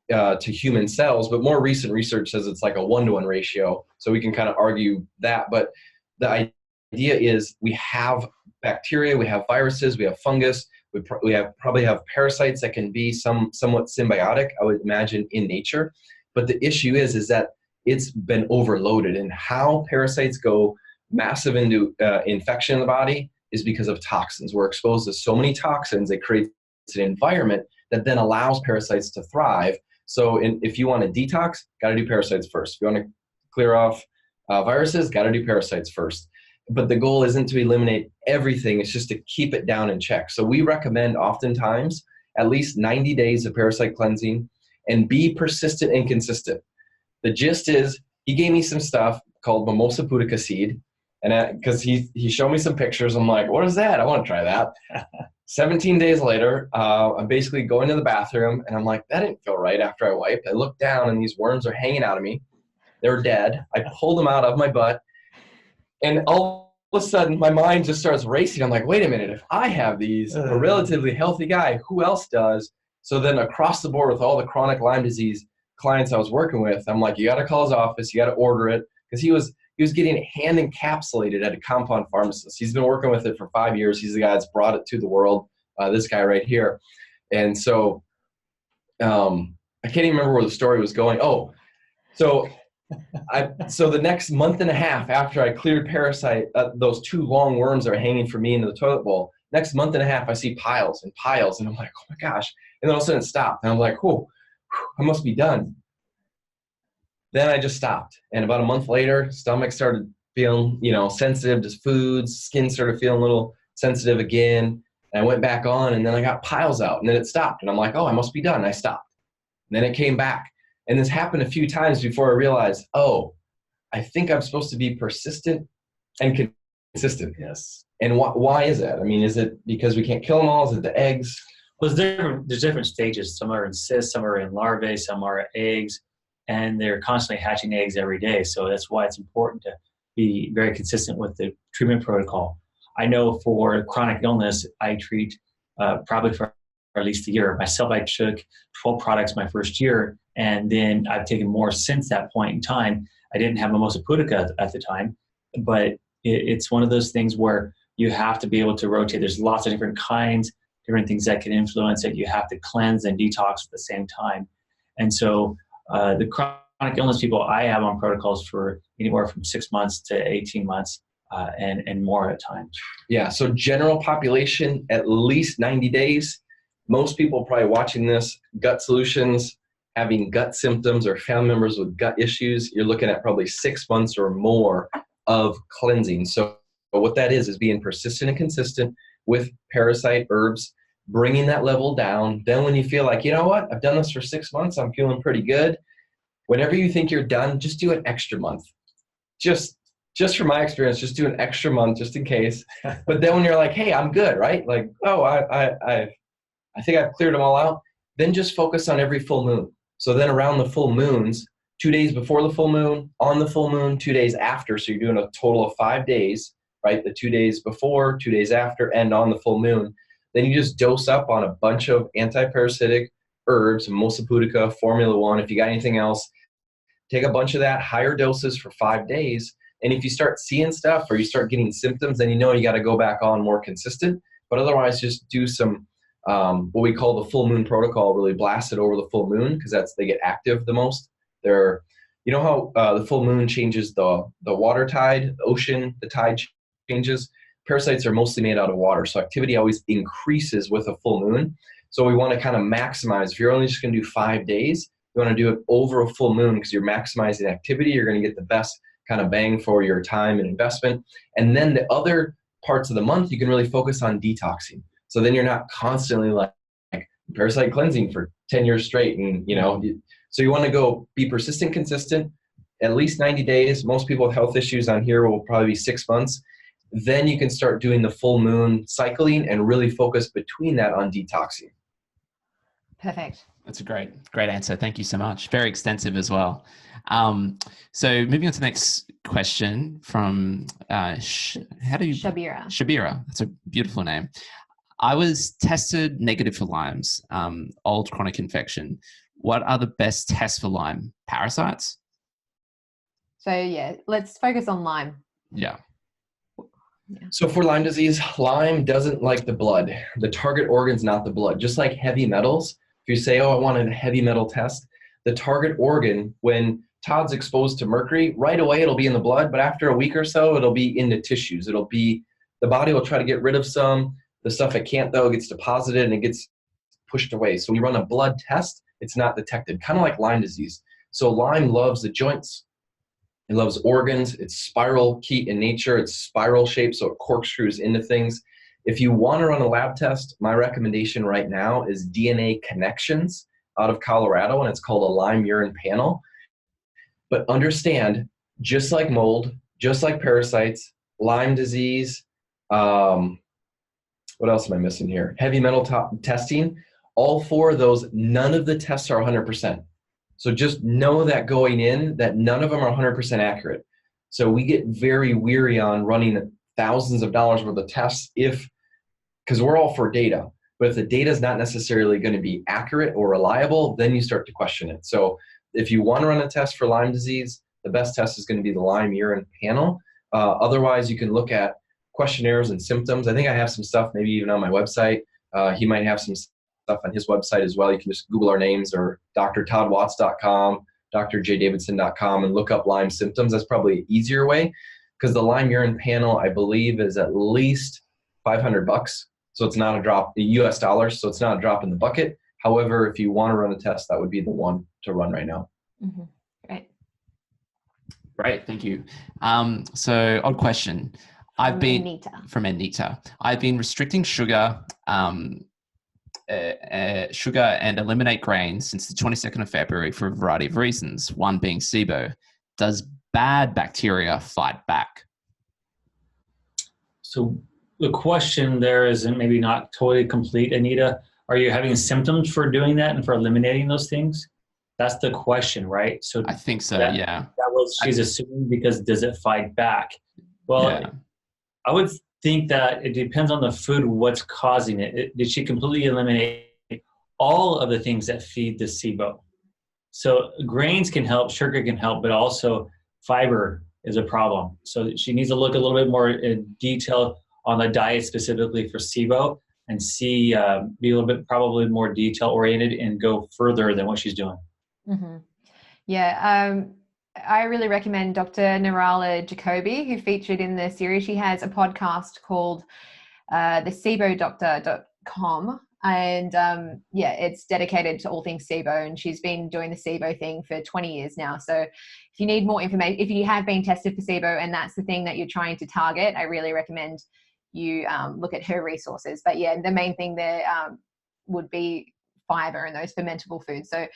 to human cells, but more recent research says it's like a 1-to-1 ratio. So we can kind of argue that. But the idea is we have bacteria, we have viruses, we have fungus, we probably have parasites that can be somewhat symbiotic, I would imagine, in nature. But the issue is that it's been overloaded, and how parasites go massive into infection in the body is because of toxins. We're exposed to so many toxins, it creates an environment that then allows parasites to thrive. So if you want to detox, got to do parasites first. If you want to clear off viruses, got to do parasites first. But the goal isn't to eliminate everything, it's just to keep it down in check. So we recommend oftentimes at least 90 days of parasite cleansing, and be persistent and consistent. The gist is, he gave me some stuff called mimosa pudica seed, and because he showed me some pictures, I'm like, what is that? I want to try that. 17 days later, I'm basically going to the bathroom, and I'm like, that didn't feel right after I wiped. I look down, and these worms are hanging out of me. They're dead. I pulled them out of my butt, and all of a sudden, my mind just starts racing. I'm like, wait a minute, if I have these, a relatively healthy guy, who else does? So then across the board with all the chronic Lyme disease clients I was working with, I'm like, you got to call his office, you got to order it, because he was getting it hand encapsulated at a compound pharmacist. He's been working with it for 5 years. He's the guy that's brought it to the world, this guy right here. And so I can't even remember where the story was going. Oh, so the next month and a half after I cleared parasite, those 2 long worms that are hanging from me into the toilet bowl, next month and a half, I see piles and piles, and I'm like, oh my gosh. And then all of a sudden it stopped, and I'm like, whoa, I must be done. Then I just stopped, and about a month later, stomach started feeling, sensitive to foods, skin started feeling a little sensitive again, and I went back on, and then I got piles out, and then it stopped, and I'm like, oh, I must be done. I stopped. And then it came back, and this happened a few times before I realized, oh, I think I'm supposed to be persistent and consistent. Yes. And why is that? I mean, is it because we can't kill them all? Is it the eggs? Well, there's different stages. Some are in cysts, some are in larvae, some are eggs, and they're constantly hatching eggs every day. So that's why it's important to be very consistent with the treatment protocol. I know for chronic illness, I treat probably for at least a year. Myself, I took 12 products my first year, and then I've taken more since that point in time. I didn't have mimosa pudica at the time, but it's one of those things where you have to be able to rotate. There's lots of different kinds, different things that can influence it. You have to cleanse and detox at the same time. And so the chronic illness people, I have on protocols for anywhere from 6 months to 18 months and more at times. Yeah, so general population, at least 90 days. Most people probably watching this, gut solutions, having gut symptoms or family members with gut issues, you're looking at probably 6 months or more of cleansing. So what that is being persistent and consistent with parasite herbs, bringing that level down. Then when you feel like, you know what, I've done this for 6 months, I'm feeling pretty good. Whenever you think you're done, just do an extra month. Just from my experience, just do an extra month just in case. But then when you're like, hey, I'm good, right? Like, oh, I I think I've cleared them all out. Then just focus on every full moon. So then around the full moons, 2 days before the full moon, on the full moon, 2 days after. So you're doing a total of 5 days, right? The 2 days before, 2 days after, and on the full moon. Then you just dose up on a bunch of anti-parasitic herbs, Mosa pudica, Formula 1. If you got anything else, take a bunch of that, higher doses for 5 days. And if you start seeing stuff or you start getting symptoms, then you know you got to go back on more consistent. But otherwise, just do some what we call the full moon protocol, really blast it over the full moon, because they get active the most. You know how the full moon changes the water tide, the ocean, the tide changes? Parasites are mostly made out of water, so activity always increases with a full moon. So we want to kind of maximize. If you're only just going to do 5 days, you want to do it over a full moon because you're maximizing activity. You're going to get the best kind of bang for your time and investment. And then the other parts of the month, you can really focus on detoxing. So then you're not constantly like parasite cleansing for 10 years straight. And, so you want to go be persistent, consistent, at least 90 days. Most people with health issues on here will probably be 6 months. Then you can start doing the full moon cycling and really focus between that on detoxing. Perfect. That's a great answer. Thank you so much. Very extensive as well. So moving on to the next question from Shabira. Shabira. That's a beautiful name. I was tested negative for Lyme's, old chronic infection. What are the best tests for Lyme? Parasites? So yeah, let's focus on Lyme. Yeah. So for Lyme disease, Lyme doesn't like the blood. The target organ's not the blood. Just like heavy metals, if you say, I want a heavy metal test, the target organ, when Todd's exposed to mercury, right away it'll be in the blood, but after a week or so, it'll be in the tissues. The body will try to get rid of some. The stuff it can't, though, gets deposited and it gets pushed away. So when you run a blood test, it's not detected, kind of like Lyme disease. So Lyme loves the joints. It loves organs. It's spiral key in nature. It's spiral shaped, so it corkscrews into things. If you want to run a lab test, my recommendation right now is DNA Connections out of Colorado, and it's called a Lyme urine panel. But understand, just like mold, just like parasites, Lyme disease, what else am I missing here? Heavy metal testing, all 4 of those, none of the tests are 100%. So just know that going in, that none of them are 100% accurate. So we get very weary on running thousands of dollars worth of tests because we're all for data. But if the data is not necessarily going to be accurate or reliable, then you start to question it. So if you want to run a test for Lyme disease, the best test is going to be the Lyme urine panel. Otherwise, you can look at questionnaires and symptoms. I think I have some stuff maybe even on my website. He might have some stuff on his website as well. You can just Google our names or drtoddwatts.com, drjdavidson.com, and look up Lyme symptoms. That's probably an easier way because the Lyme urine panel, I believe, is at least $500. So it's not a drop in US dollars. So it's not a drop in the bucket. However, if you want to run a test, that would be the one to run right now. Mm-hmm. Right. Great. Thank you. So odd question. From Anita. I've been restricting sugar and eliminate grains since the 22nd of February for a variety of reasons, one being SIBO. Does bad bacteria fight back? So the question there is maybe not totally complete, Anita. Are you having symptoms for doing that and for eliminating those things? That's the question, right? So I think so, yeah. That was she's assuming, because does it fight back? Well, yeah. I would think that it depends on the food, what's causing it. Did she completely eliminate all of the things that feed the SIBO? So grains can help, sugar can help, but also fiber is a problem. So she needs to look a little bit more in detail on the diet specifically for SIBO and see, be a little bit probably more detail oriented and go further than what she's doing. Mm-hmm. Yeah. I really recommend Dr. Nirala Jacoby, who featured in the series. She has a podcast called thesibodoctor.com. And it's dedicated to all things SIBO, and she's been doing the SIBO thing for 20 years now. So if you need more information, if you have been tested for SIBO and that's the thing that you're trying to target, I really recommend you look at her resources. But yeah, the main thing there would be fiber and those fermentable foods. So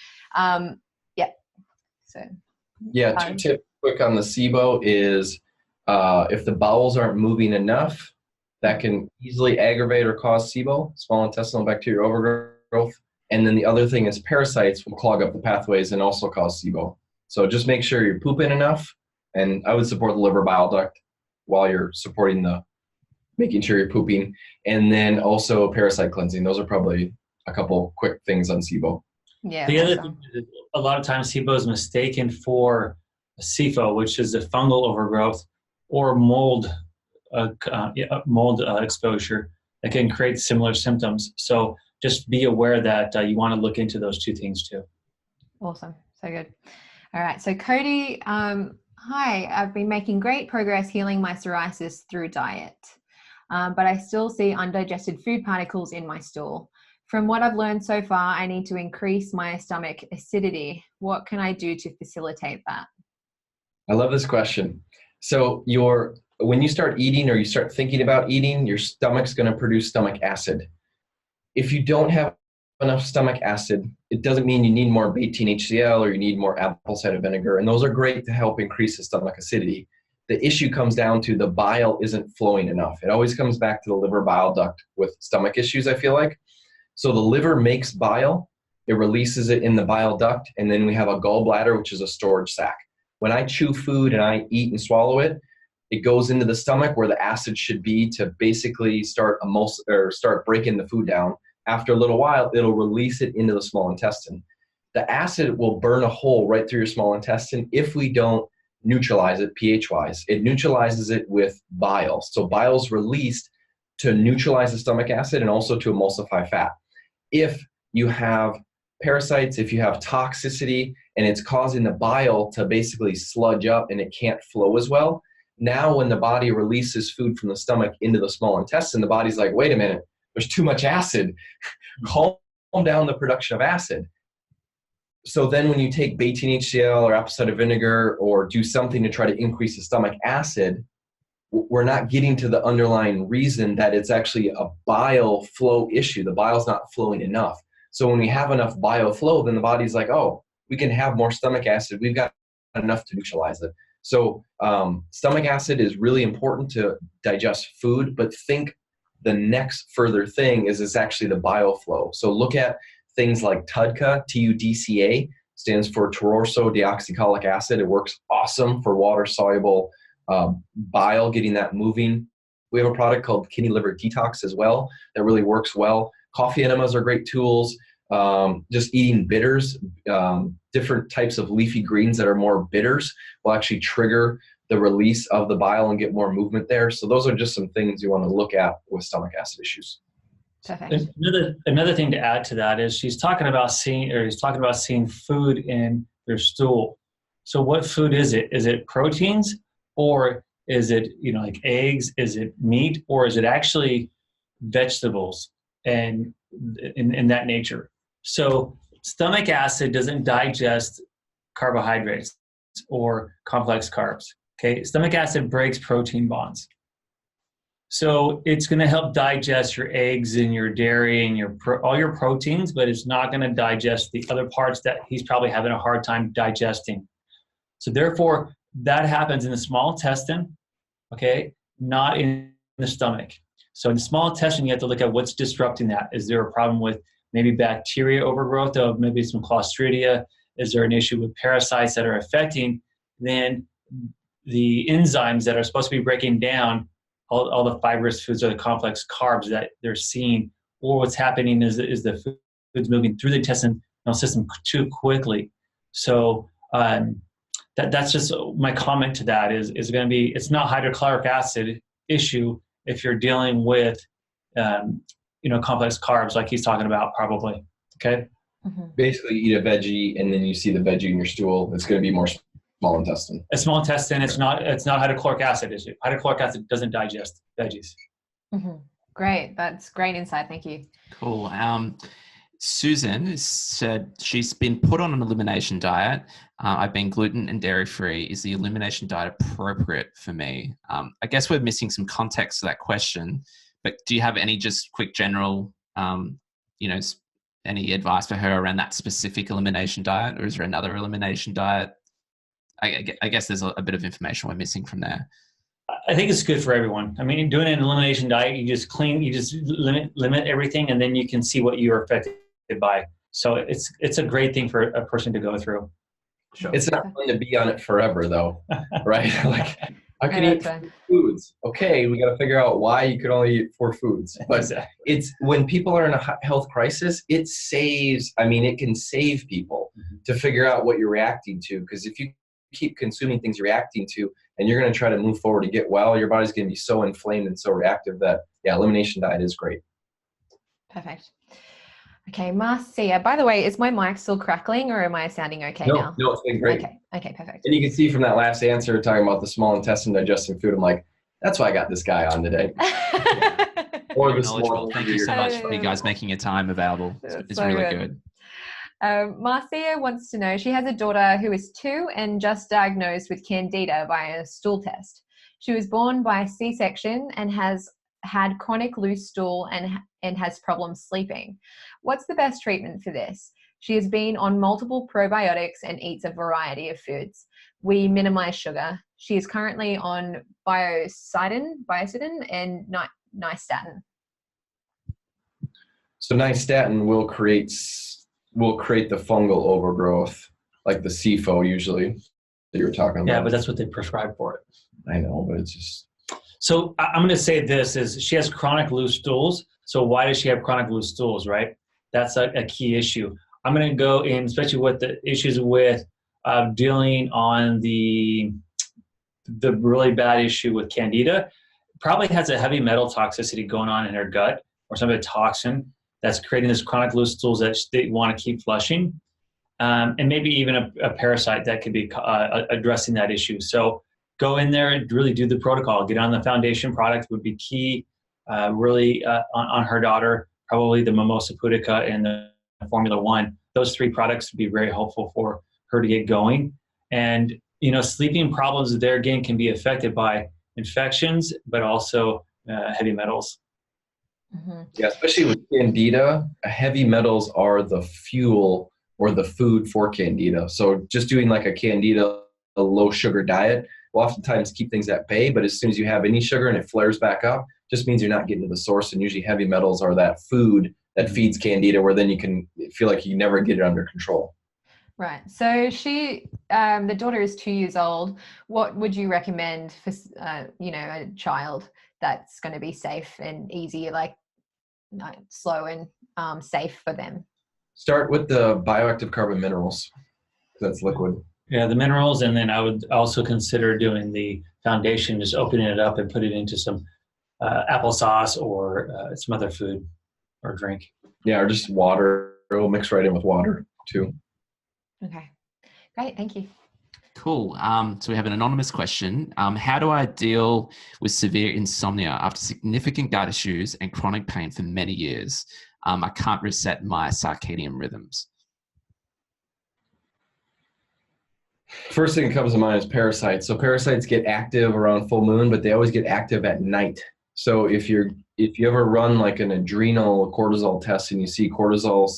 two tips quick on the SIBO is if the bowels aren't moving enough, that can easily aggravate or cause SIBO, small intestinal bacterial overgrowth. And then the other thing is parasites will clog up the pathways and also cause SIBO. So just make sure you're pooping enough. And I would support the liver bile duct while you're supporting making sure you're pooping. And then also parasite cleansing. Those are probably a couple quick things on SIBO. Yeah. The other thing is a lot of times SIBO is mistaken for SIFO, which is a fungal overgrowth or mold exposure that can create similar symptoms. So just be aware that you want to look into those two things too. Awesome. So good. All right. So Cody, hi, I've been making great progress healing my psoriasis through diet, but I still see undigested food particles in my stool. From what I've learned so far, I need to increase my stomach acidity. What can I do to facilitate that? I love this question. So when you start eating or you start thinking about eating, your stomach's going to produce stomach acid. If you don't have enough stomach acid, it doesn't mean you need more beta-HCl or you need more apple cider vinegar. And those are great to help increase the stomach acidity. The issue comes down to the bile isn't flowing enough. It always comes back to the liver bile duct with stomach issues, I feel like. So the liver makes bile, it releases it in the bile duct, and then we have a gallbladder, which is a storage sac. When I chew food and I eat and swallow it, it goes into the stomach where the acid should be to basically start breaking the food down. After a little while, it'll release it into the small intestine. The acid will burn a hole right through your small intestine if we don't neutralize it pH-wise. It neutralizes it with bile. So bile is released to neutralize the stomach acid and also to emulsify fat. If you have parasites, if you have toxicity, and it's causing the bile to basically sludge up and it can't flow as well, now when the body releases food from the stomach into the small intestine, the body's like, wait a minute, there's too much acid. Calm down the production of acid. So then when you take beta-HCl or apple cider vinegar or do something to try to increase the stomach acid, we're not getting to the underlying reason that it's actually a bile flow issue. The bile's not flowing enough. So when we have enough bile flow, then the body's like, oh, we can have more stomach acid. We've got enough to neutralize it. So stomach acid is really important to digest food, but think the next further thing is actually the bile flow. So look at things like TUDCA, TUDCA, stands for tauroursodeoxycholic acid. It works awesome for water-soluble bile, getting that moving. We have a product called Kidney Liver Detox as well that really works well. Coffee enemas are great tools. Just eating bitters, different types of leafy greens that are more bitters will actually trigger the release of the bile and get more movement there. So those are just some things you want to look at with stomach acid issues. Perfect. Another thing to add to that is he's talking about seeing food in your stool. So what food is it? Is it proteins, or is it like eggs? Is it meat, or is it actually vegetables and in that nature? So stomach acid doesn't digest carbohydrates or complex carbs. Okay, stomach acid breaks protein bonds. So it's going to help digest your eggs and your dairy and all your proteins, but it's not going to digest the other parts that he's probably having a hard time digesting. So therefore, that happens in the small intestine, okay, not in the stomach. So in the small intestine, you have to look at what's disrupting that. Is there a problem with maybe bacteria overgrowth of maybe some Clostridia? Is there an issue with parasites that are affecting then the enzymes that are supposed to be breaking down all the fibrous foods or the complex carbs that they're seeing? Or what's happening is the food's moving through the intestinal system too quickly. So that's just my comment to that is going to be, it's not hydrochloric acid issue if you're dealing with complex carbs like he's talking about probably. Okay. Mm-hmm. Basically eat a veggie and then you see the veggie in your stool. It's going to be more small intestine. A small intestine, it's not hydrochloric acid issue. Hydrochloric acid doesn't digest veggies. Mm-hmm. Great. That's great insight. Thank you. Cool. Susan said she's been put on an elimination diet. I've been gluten and dairy free. Is the elimination diet appropriate for me? I guess we're missing some context to that question, but do you have any just quick general, any advice for her around that specific elimination diet, or is there another elimination diet? I guess there's a bit of information we're missing from there. I think it's good for everyone. I mean, doing an elimination diet, you just limit everything, and then you can see what you're affected by. So it's a great thing for a person to go through. Sure. It's not fun to be on it forever, though, right? Like, I can eat 4 foods. Okay, we got to figure out why you could only eat 4 foods. But Exactly. it's when people are in a health crisis, it can save people to figure out what you're reacting to. Because if you keep consuming things you're reacting to, and you're going to try to move forward to get well, your body's going to be so inflamed and so reactive that, yeah, elimination diet is great. Perfect. Okay, Marcia, by the way, is my mic still crackling or am I sounding okay now? No, it's been great. Okay, perfect. And you can see from that last answer talking about the small intestine digesting food, I'm like, that's why I got this guy on today. Or the small. Thank you so much for you guys making your time available. It's so really good. Marcia wants to know, she has a daughter who is 2 and just diagnosed with candida by a stool test. She was born by C-section and has had chronic loose stool and has problems sleeping. What's the best treatment for this? She has been on multiple probiotics and eats a variety of foods. We minimize sugar. She is currently on biocidin and nystatin. So nystatin will create the fungal overgrowth, like the SIFO usually that you were talking about. Yeah, but that's what they prescribe for it. I know, but it's just. So I'm going to say this is she has chronic loose stools. So why does she have chronic loose stools, right? That's a key issue. I'm going to go in, especially with the issues with dealing on the really bad issue with candida. Probably has a heavy metal toxicity going on in her gut or some of the toxin that's creating this chronic loose stools that they want to keep flushing. And maybe even a parasite that could be addressing that issue. So go in there and really do the protocol. Get on the foundation product would be key, on her daughter, probably the Mimosa Pudica and the Formula One. Those 3 products would be very helpful for her to get going. And, sleeping problems there again can be affected by infections, but also heavy metals. Mm-hmm. Yeah, especially with candida, heavy metals are the fuel or the food for candida. So just doing like a low sugar diet will oftentimes keep things at bay, but as soon as you have any sugar and it flares back up, just means you're not getting to the source. And usually heavy metals are that food that feeds candida, where then you can feel like you never get it under control. Right. So the daughter is 2 years old. What would you recommend for, a child that's going to be safe and easy, like slow and safe for them? Start with the bioactive carbon minerals. That's liquid. Yeah, the minerals, and then I would also consider doing the foundation, just opening it up and put it into some applesauce or some other food or drink. Yeah, or just water. It'll mix right in with water too. Okay, great, thank you. Cool. So we have an anonymous question. How do I deal with severe insomnia after significant gut issues and chronic pain for many years? I can't reset my circadian rhythms. First thing that comes to mind is parasites. So parasites get active around full moon, but they always get active at night. So if you ever run like an adrenal cortisol test and you see cortisol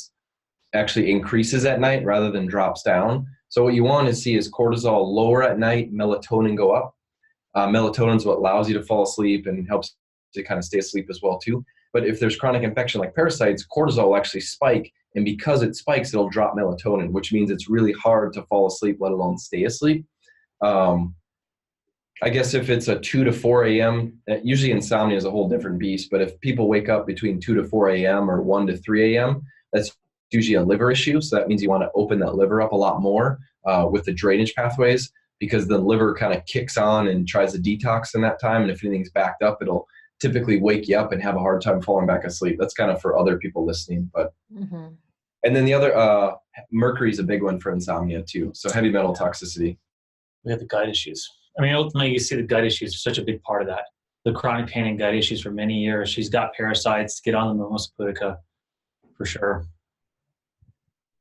actually increases at night rather than drops down. So what you want to see is cortisol lower at night, melatonin go up. Melatonin is what allows you to fall asleep and helps to kind of stay asleep as well too. But if there's chronic infection like parasites, cortisol will actually spike. And because it spikes, it'll drop melatonin, which means it's really hard to fall asleep, let alone stay asleep. I guess if it's a 2 to 4 a.m., usually insomnia is a whole different beast. But if people wake up between 2 to 4 a.m. or 1 to 3 a.m., that's usually a liver issue. So that means you want to open that liver up a lot more with the drainage pathways, because the liver kind of kicks on and tries to detox in that time. And if anything's backed up, it'll typically wake you up and have a hard time falling back asleep. That's kind of for other people listening. But And then the other, mercury is a big one for insomnia too. So heavy metal toxicity. We have the gut issues. I mean, ultimately, you see the gut issues are such a big part of that. The chronic pain and gut issues for many years. She's got parasites. Get on the Mimosa Pudica for sure.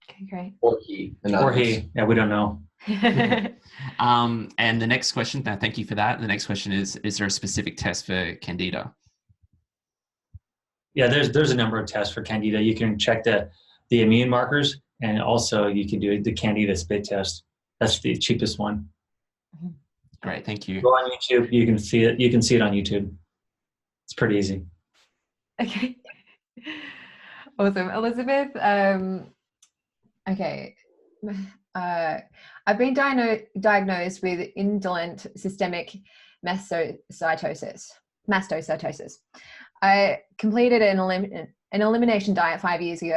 Okay, great. Or he. Yeah, we don't know. And the next question, thank you for that. The next question is there a specific test for candida? Yeah, there's a number of tests for candida. You can check the immune markers, and also you can do the candida spit test. That's the cheapest one. Great, thank you. Go on YouTube. You can see it. You can see it on YouTube. It's pretty easy. Okay. Awesome. Elizabeth, okay. I've been diagnosed with indolent systemic mastocytosis. I completed an elimination diet 5 years ago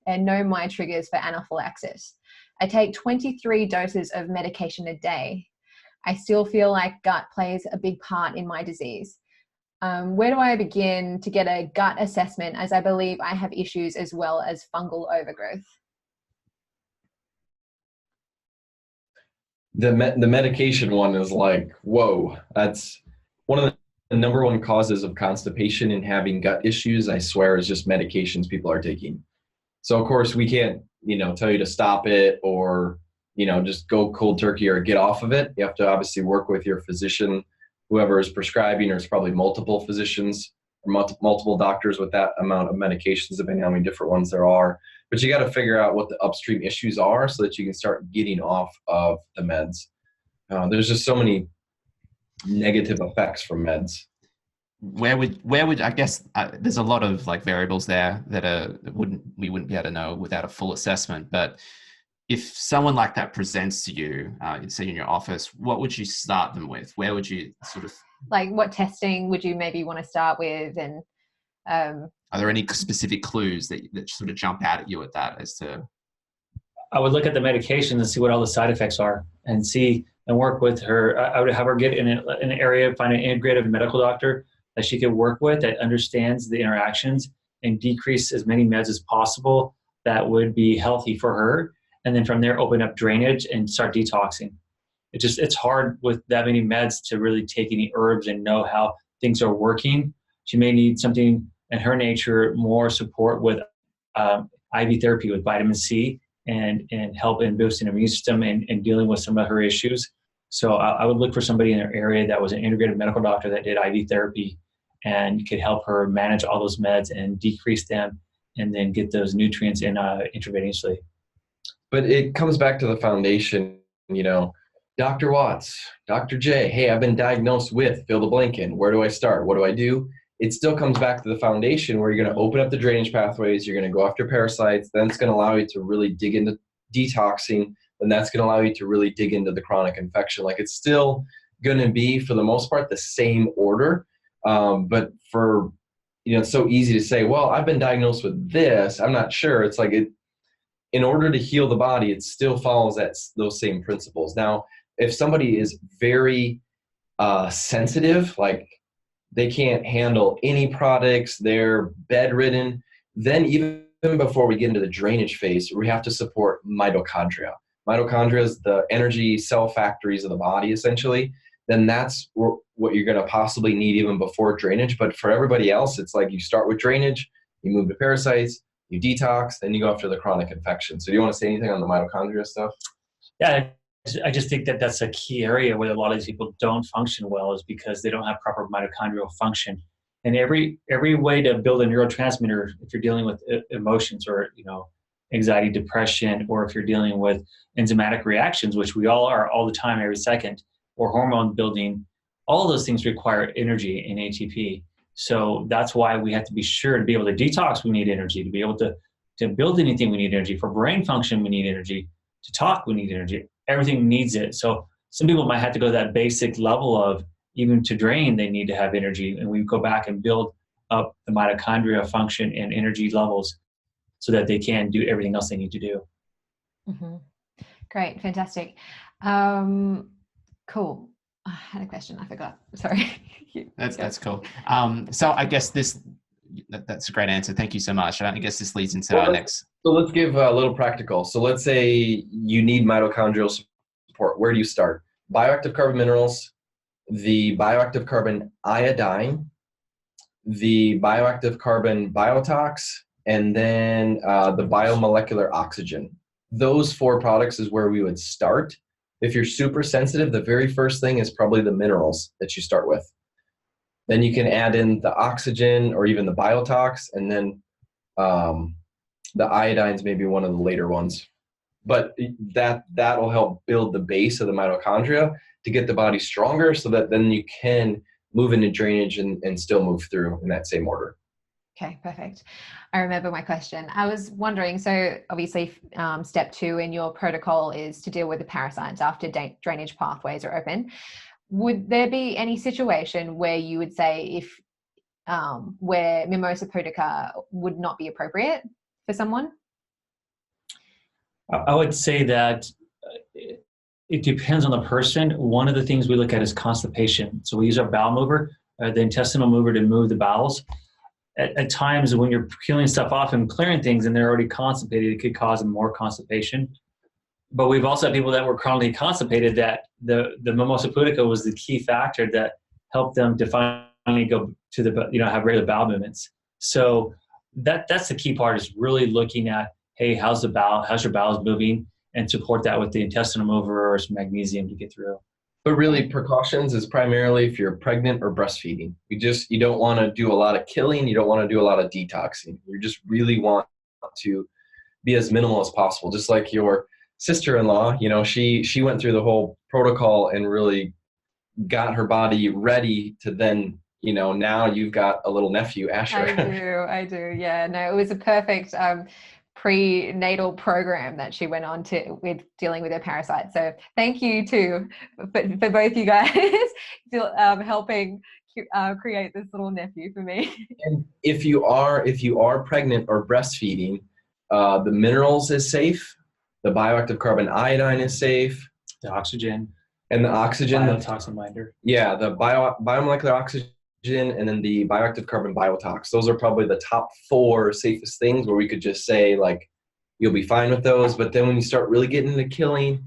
and know my triggers for anaphylaxis. I take 23 doses of medication a day. I still feel like gut plays a big part in my disease. Where do I begin to get a gut assessment, as I believe I have issues as well as fungal overgrowth? The medication one is like, whoa, that's one of the number one causes of constipation and having gut issues, I swear, is just medications people are taking. So of course we can't, tell you to stop it or, just go cold turkey or get off of it. You have to obviously work with your physician, whoever is prescribing, or it's probably multiple physicians or multiple doctors with that amount of medications, depending on how many different ones there are. But you got to figure out what the upstream issues are so that you can start getting off of the meds. There's just so many negative effects from meds. Where would I guess there's a lot of like variables there that we wouldn't be able to know without a full assessment. But if someone like that presents to you, say in your office, what would you start them with? Where would you sort of like what testing would you maybe want to start with, and are there any specific clues that sort of jump out at you at that as to? I would look at the medication and see what all the side effects are and work with her. I would have her get in an area, find an integrative medical doctor that she could work with that understands the interactions and decrease as many meds as possible that would be healthy for her. And then from there, open up drainage and start detoxing. It's hard with that many meds to really take any herbs and know how things are working. She may need something in her nature, more support with IV therapy with vitamin C and help in boosting the immune system and dealing with some of her issues. So I would look for somebody in her area that was an integrated medical doctor that did IV therapy and could help her manage all those meds and decrease them and then get those nutrients in intravenously. But it comes back to the foundation, Dr. Watts, Dr. J, hey, I've been diagnosed with, fill the blank in. Where do I start? What do I do? It still comes back to the foundation where you're going to open up the drainage pathways. You're going to go after parasites. Then it's going to allow you to really dig into detoxing. And that's going to allow you to really dig into the chronic infection. Like it's still going to be, for the most part, the same order. But for, it's so easy to say, well, I've been diagnosed with this. I'm not sure. It's like in order to heal the body, it still follows those same principles. Now, if somebody is very sensitive, like they can't handle any products, they're bedridden, then even before we get into the drainage phase, we have to support mitochondria. Mitochondria is the energy cell factories of the body, essentially. Then that's what you're going to possibly need even before drainage. But for everybody else, it's like you start with drainage, you move to parasites, you detox, then you go after the chronic infection. So do you want to say anything on the mitochondria stuff? Yeah, I just think that that's a key area where a lot of these people don't function well, is because they don't have proper mitochondrial function. And every way to build a neurotransmitter, if you're dealing with emotions or anxiety, depression, or if you're dealing with enzymatic reactions, which we all are all the time, every second, or hormone building, all those things require energy in ATP. So that's why we have to be sure to be able to detox, we need energy. To be able to build anything, we need energy. For brain function, we need energy. To talk, we need energy. Everything needs it. So some people might have to go to that basic level of, even to drain, they need to have energy. And we go back and build up the mitochondria function and energy levels so that they can do everything else they need to do. Mm-hmm. Great. Fantastic. Cool. I had a question. I forgot. Sorry. That's cool. So I guess that's a great answer. Thank you so much. I guess this leads into our next. So let's give a little practical. So let's say you need mitochondrial support. Where do you start? Bioactive carbon minerals, the bioactive carbon iodine, the bioactive carbon biotox, and then the biomolecular oxygen. Those 4 products is where we would start. If you're super sensitive, the very first thing is probably the minerals that you start with. Then you can add in the oxygen or even the biotox, and then the iodine's maybe one of the later ones. but that'll help build the base of the mitochondria to get the body stronger, so that then you can move into drainage and still move through in that same order. Okay, perfect. I remember my question. I was wondering, so obviously step 2 in your protocol is to deal with the parasites after drainage pathways are open. Would there be any situation where you would say if where Mimosa pudica would not be appropriate for someone? I would say that it depends on the person. One of the things we look at is constipation. So we use our bowel mover, the intestinal mover, to move the bowels. At times when you're peeling stuff off and clearing things and they're already constipated, it could cause more constipation. But we've also had people that were chronically constipated that the Mimosa pudica was the key factor that helped them to finally go to the, have regular bowel movements. So that's the key part, is really looking at, hey, how's your bowels moving, and support that with the intestinal mover or some magnesium to get through. But really, precautions is primarily if you're pregnant or breastfeeding. You don't want to do a lot of killing. You don't want to do a lot of detoxing. You just really want to be as minimal as possible. Just like your sister-in-law, she went through the whole protocol and really got her body ready to then, now you've got a little nephew, Asher. I do. Yeah, no, it was a perfect prenatal program that she went on to with dealing with her parasites. So thank you too for both you guys helping create this little nephew for me. And if you are pregnant or breastfeeding, the minerals is safe, the bioactive carbon iodine is safe, the oxygen, and the oxygen, biotoxin binder. Yeah, the biomolecular oxygen, and then the bioactive carbon biotox. Those are probably the top 4 safest things where we could just say, like, you'll be fine with those. But then when you start really getting into killing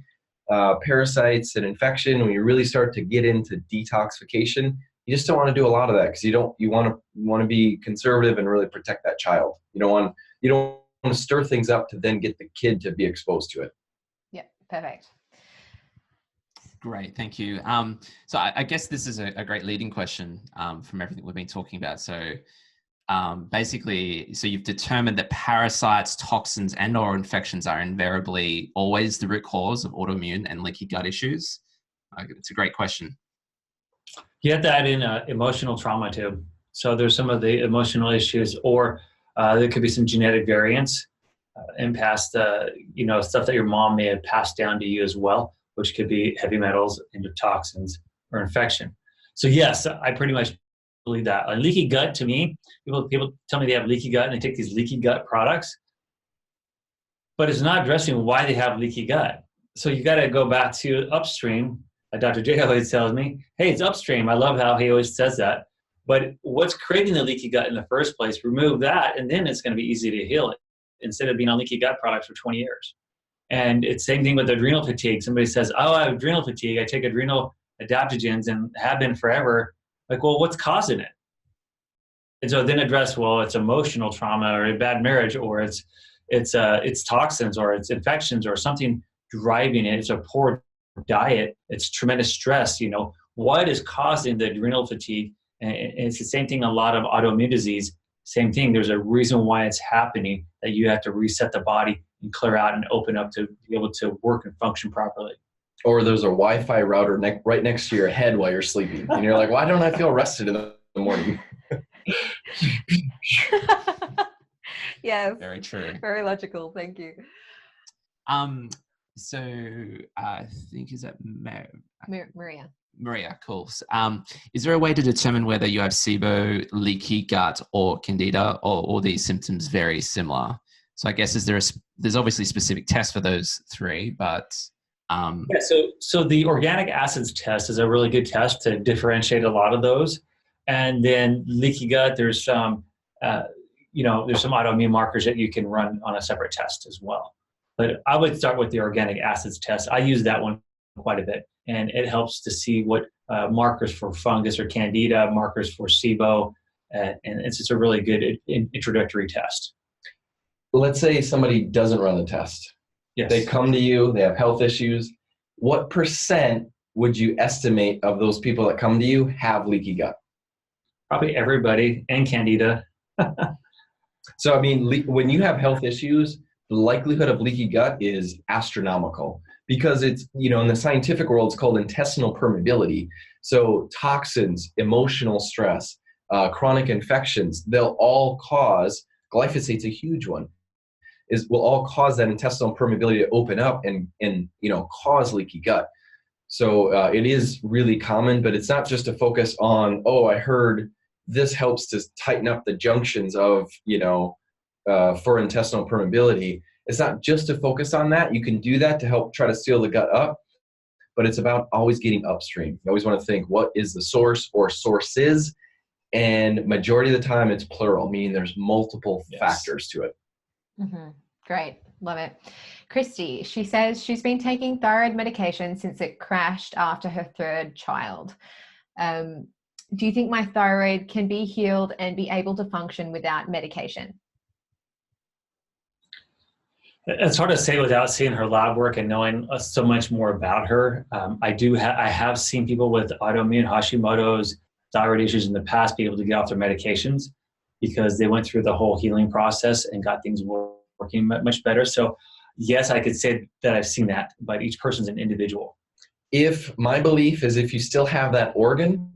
parasites and infection, when you really start to get into detoxification, you just don't want to do a lot of that, because you want to be conservative and really protect that child. You don't want to stir things up to then get the kid to be exposed to it. Yeah, perfect. Great, thank you. So I guess this is a great leading question from everything we've been talking about. So basically, so you've determined that parasites, toxins, and or infections are invariably always the root cause of autoimmune and leaky gut issues. It's a great question. You have to add in emotional trauma too. So there's some of the emotional issues, or there could be some genetic variants in past, stuff that your mom may have passed down to you as well, which could be heavy metals, endotoxins, or infection. So yes, I pretty much believe that. A leaky gut, to me, people tell me they have leaky gut and they take these leaky gut products, but it's not addressing why they have leaky gut. So you got to go back to upstream. Dr. J always tells me, hey, it's upstream. I love how he always says that. But what's creating the leaky gut in the first place? Remove that, and then it's going to be easy to heal it, instead of being on leaky gut products for 20 years. And it's same thing with adrenal fatigue. Somebody says, oh, I have adrenal fatigue. I take adrenal adaptogens and have been forever. Like, well, what's causing it? And so then address, well, it's emotional trauma or a bad marriage, or it's toxins, or it's infections, or something driving it. It's a poor diet. It's tremendous stress. What is causing the adrenal fatigue? And it's the same thing, a lot of autoimmune disease. Same thing. There's a reason why it's happening, that you have to reset the body and clear out and open up to be able to work and function properly. Or there's a Wi-Fi router right next to your head while you're sleeping. And you're like, why don't I feel rested in the morning? Yes. Very true. Very logical. Thank you. So I think, is that Maria? Maria, cool. Is there a way to determine whether you have SIBO, leaky gut, or candida, or all these symptoms very similar? So I guess there's obviously specific tests for those 3, but So the organic acids test is a really good test to differentiate a lot of those. And then leaky gut, there's some autoimmune markers that you can run on a separate test as well. But I would start with the organic acids test. I use that one quite a bit, and it helps to see what markers for fungus or candida, markers for SIBO, and it's just a really good introductory test. Let's say somebody doesn't run the test. Yes. They come to you, they have health issues. What % would you estimate of those people that come to you have leaky gut? Probably everybody, and candida. So, I mean, when you have health issues, the likelihood of leaky gut is astronomical because it's, in the scientific world, it's called intestinal permeability. So toxins, emotional stress, chronic infections, they'll all cause, glyphosate's a huge one, will all cause that intestinal permeability to open up and cause leaky gut. So it is really common, but it's not just to focus on, I heard this helps to tighten up the junctions of, for intestinal permeability. It's not just to focus on that. You can do that to help try to seal the gut up, but it's about always getting upstream. You always want to think, what is the source or sources? And majority of the time it's plural, meaning there's multiple factors to it. Mm-hmm. Great. Love it. Christy, she says she's been taking thyroid medication since it crashed after her third child. Do you think my thyroid can be healed and be able to function without medication? It's hard to say without seeing her lab work and knowing so much more about her. I have seen people with autoimmune Hashimoto's thyroid issues in the past be able to get off their medications because they went through the whole healing process and got things working much better. So yes, I could say that I've seen that, but each person's an individual. If my belief is if you still have that organ,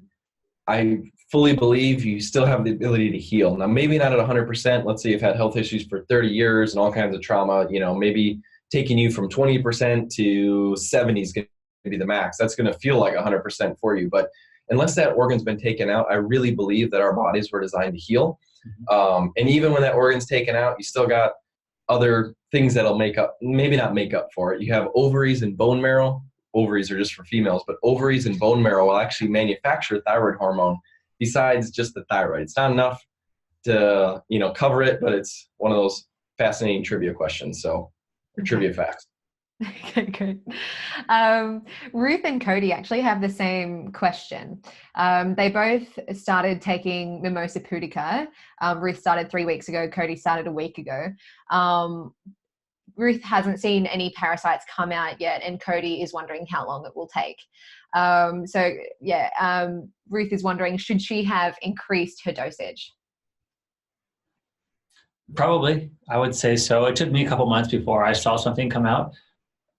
I fully believe you still have the ability to heal. Now, maybe not at 100%. Let's say you've had health issues for 30 years and all kinds of trauma, maybe taking you from 20% to 70 is going to be the max. That's going to feel like 100% for you. But unless that organ's been taken out, I really believe that our bodies were designed to heal. And even when that organ's taken out, you still got other things that'll maybe not make up for it. You have ovaries and bone marrow. Ovaries are just for females, but ovaries and bone marrow will actually manufacture thyroid hormone besides just the thyroid. It's not enough to, cover it, but it's one of those fascinating trivia questions. So, trivia facts. Okay, good. Ruth and Cody actually have the same question. They both started taking Mimosa pudica. Ruth started 3 weeks ago. Cody started a week ago. Ruth hasn't seen any parasites come out yet, and Cody is wondering how long it will take. Ruth is wondering, should she have increased her dosage? Probably, I would say so. It took me a couple months before I saw something come out.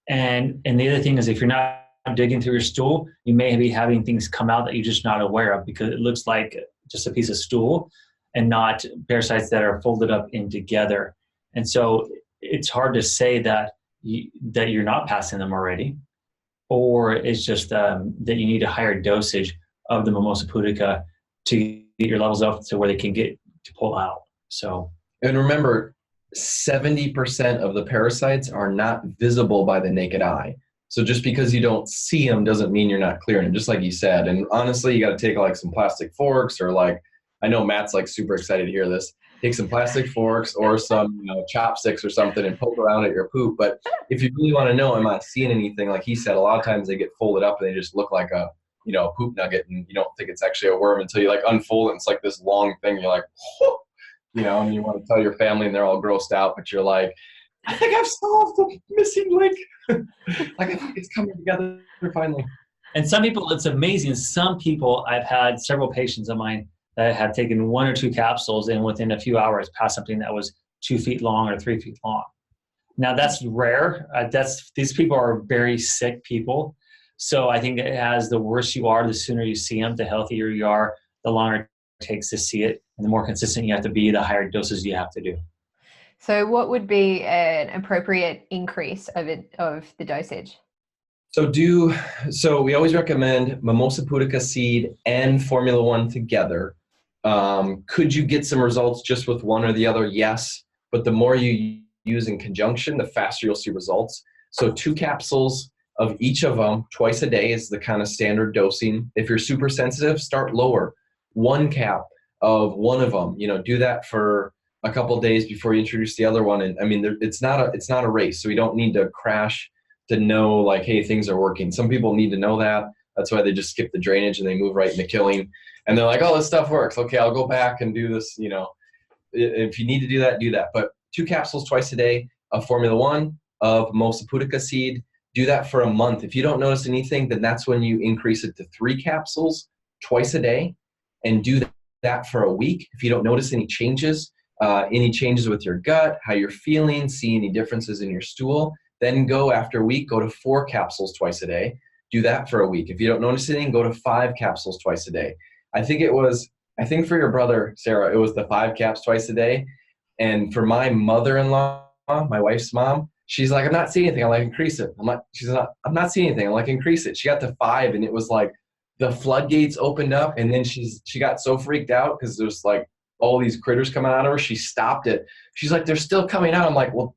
And the other thing is, if you're not digging through your stool, you may be having things come out that you're just not aware of because it looks like just a piece of stool and not parasites that are folded up in together. And so it's hard to say that you're not passing them already, or it's just that you need a higher dosage of the Mimosa pudica to get your levels up to where they can get to pull out. So, and remember, 70% of the parasites are not visible by the naked eye. So just because you don't see them doesn't mean you're not clearing them, just like you said. And honestly, you got to take like some plastic forks or I know Matt's like super excited to hear this. Take some plastic forks or some chopsticks or something and poke around at your poop. But if you really want to know, am I seeing anything? Like he said, a lot of times they get folded up and they just look like a poop nugget, and you don't think it's actually a worm until you unfold it. And it's like this long thing. You're like, whoa. And you want to tell your family and they're all grossed out, but you're like, I think I've solved the missing link. I think it's coming together finally. And some people, it's amazing. Some people, I've had several patients of mine that have taken 1 or 2 capsules and within a few hours passed something that was 2 feet long or 3 feet long. Now that's rare. These people are very sick people. So I think as the worse you are, the sooner you see them, the healthier you are, the longer it takes to see it. And the more consistent you have to be, the higher doses you have to do. So what would be an appropriate increase of the dosage? So we always recommend Mimosa pudica seed and Formula 1 together. Could you get some results just with one or the other? Yes. But the more you use in conjunction, the faster you'll see results. So 2 capsules of each of them twice a day is the kind of standard dosing. If you're super sensitive, start lower. 1 cap of one of them, do that for a couple of days before you introduce the other one. And I mean, it's not a race. So we don't need to crash to know like, hey, things are working. Some people need to know that. That's why they just skip the drainage and they move right into killing. And they're like, oh, this stuff works. Okay, I'll go back and do this. If you need to do that. But 2 capsules twice a day of Formula 1 of Mimosa pudica seed. Do that for a month. If you don't notice anything, then that's when you increase it to 3 capsules twice a day and do that for a week. If you don't notice any changes, any changes with your gut, how you're feeling, see any differences in your stool. Then go after a week, go to 4 capsules twice a day. Do that for a week. If you don't notice anything, go to 5 capsules twice a day. I think for your brother, Sarah, it was the 5 caps twice a day. And for my mother-in-law, my wife's mom, she's like, I'm not seeing anything. I'm like, increase it. I'm not seeing anything. I'm like, increase it. She got to 5, and it was like the floodgates opened up, and then she got so freaked out because there's like all these critters coming out of her. She stopped it. She's like, they're still coming out. I'm like, well,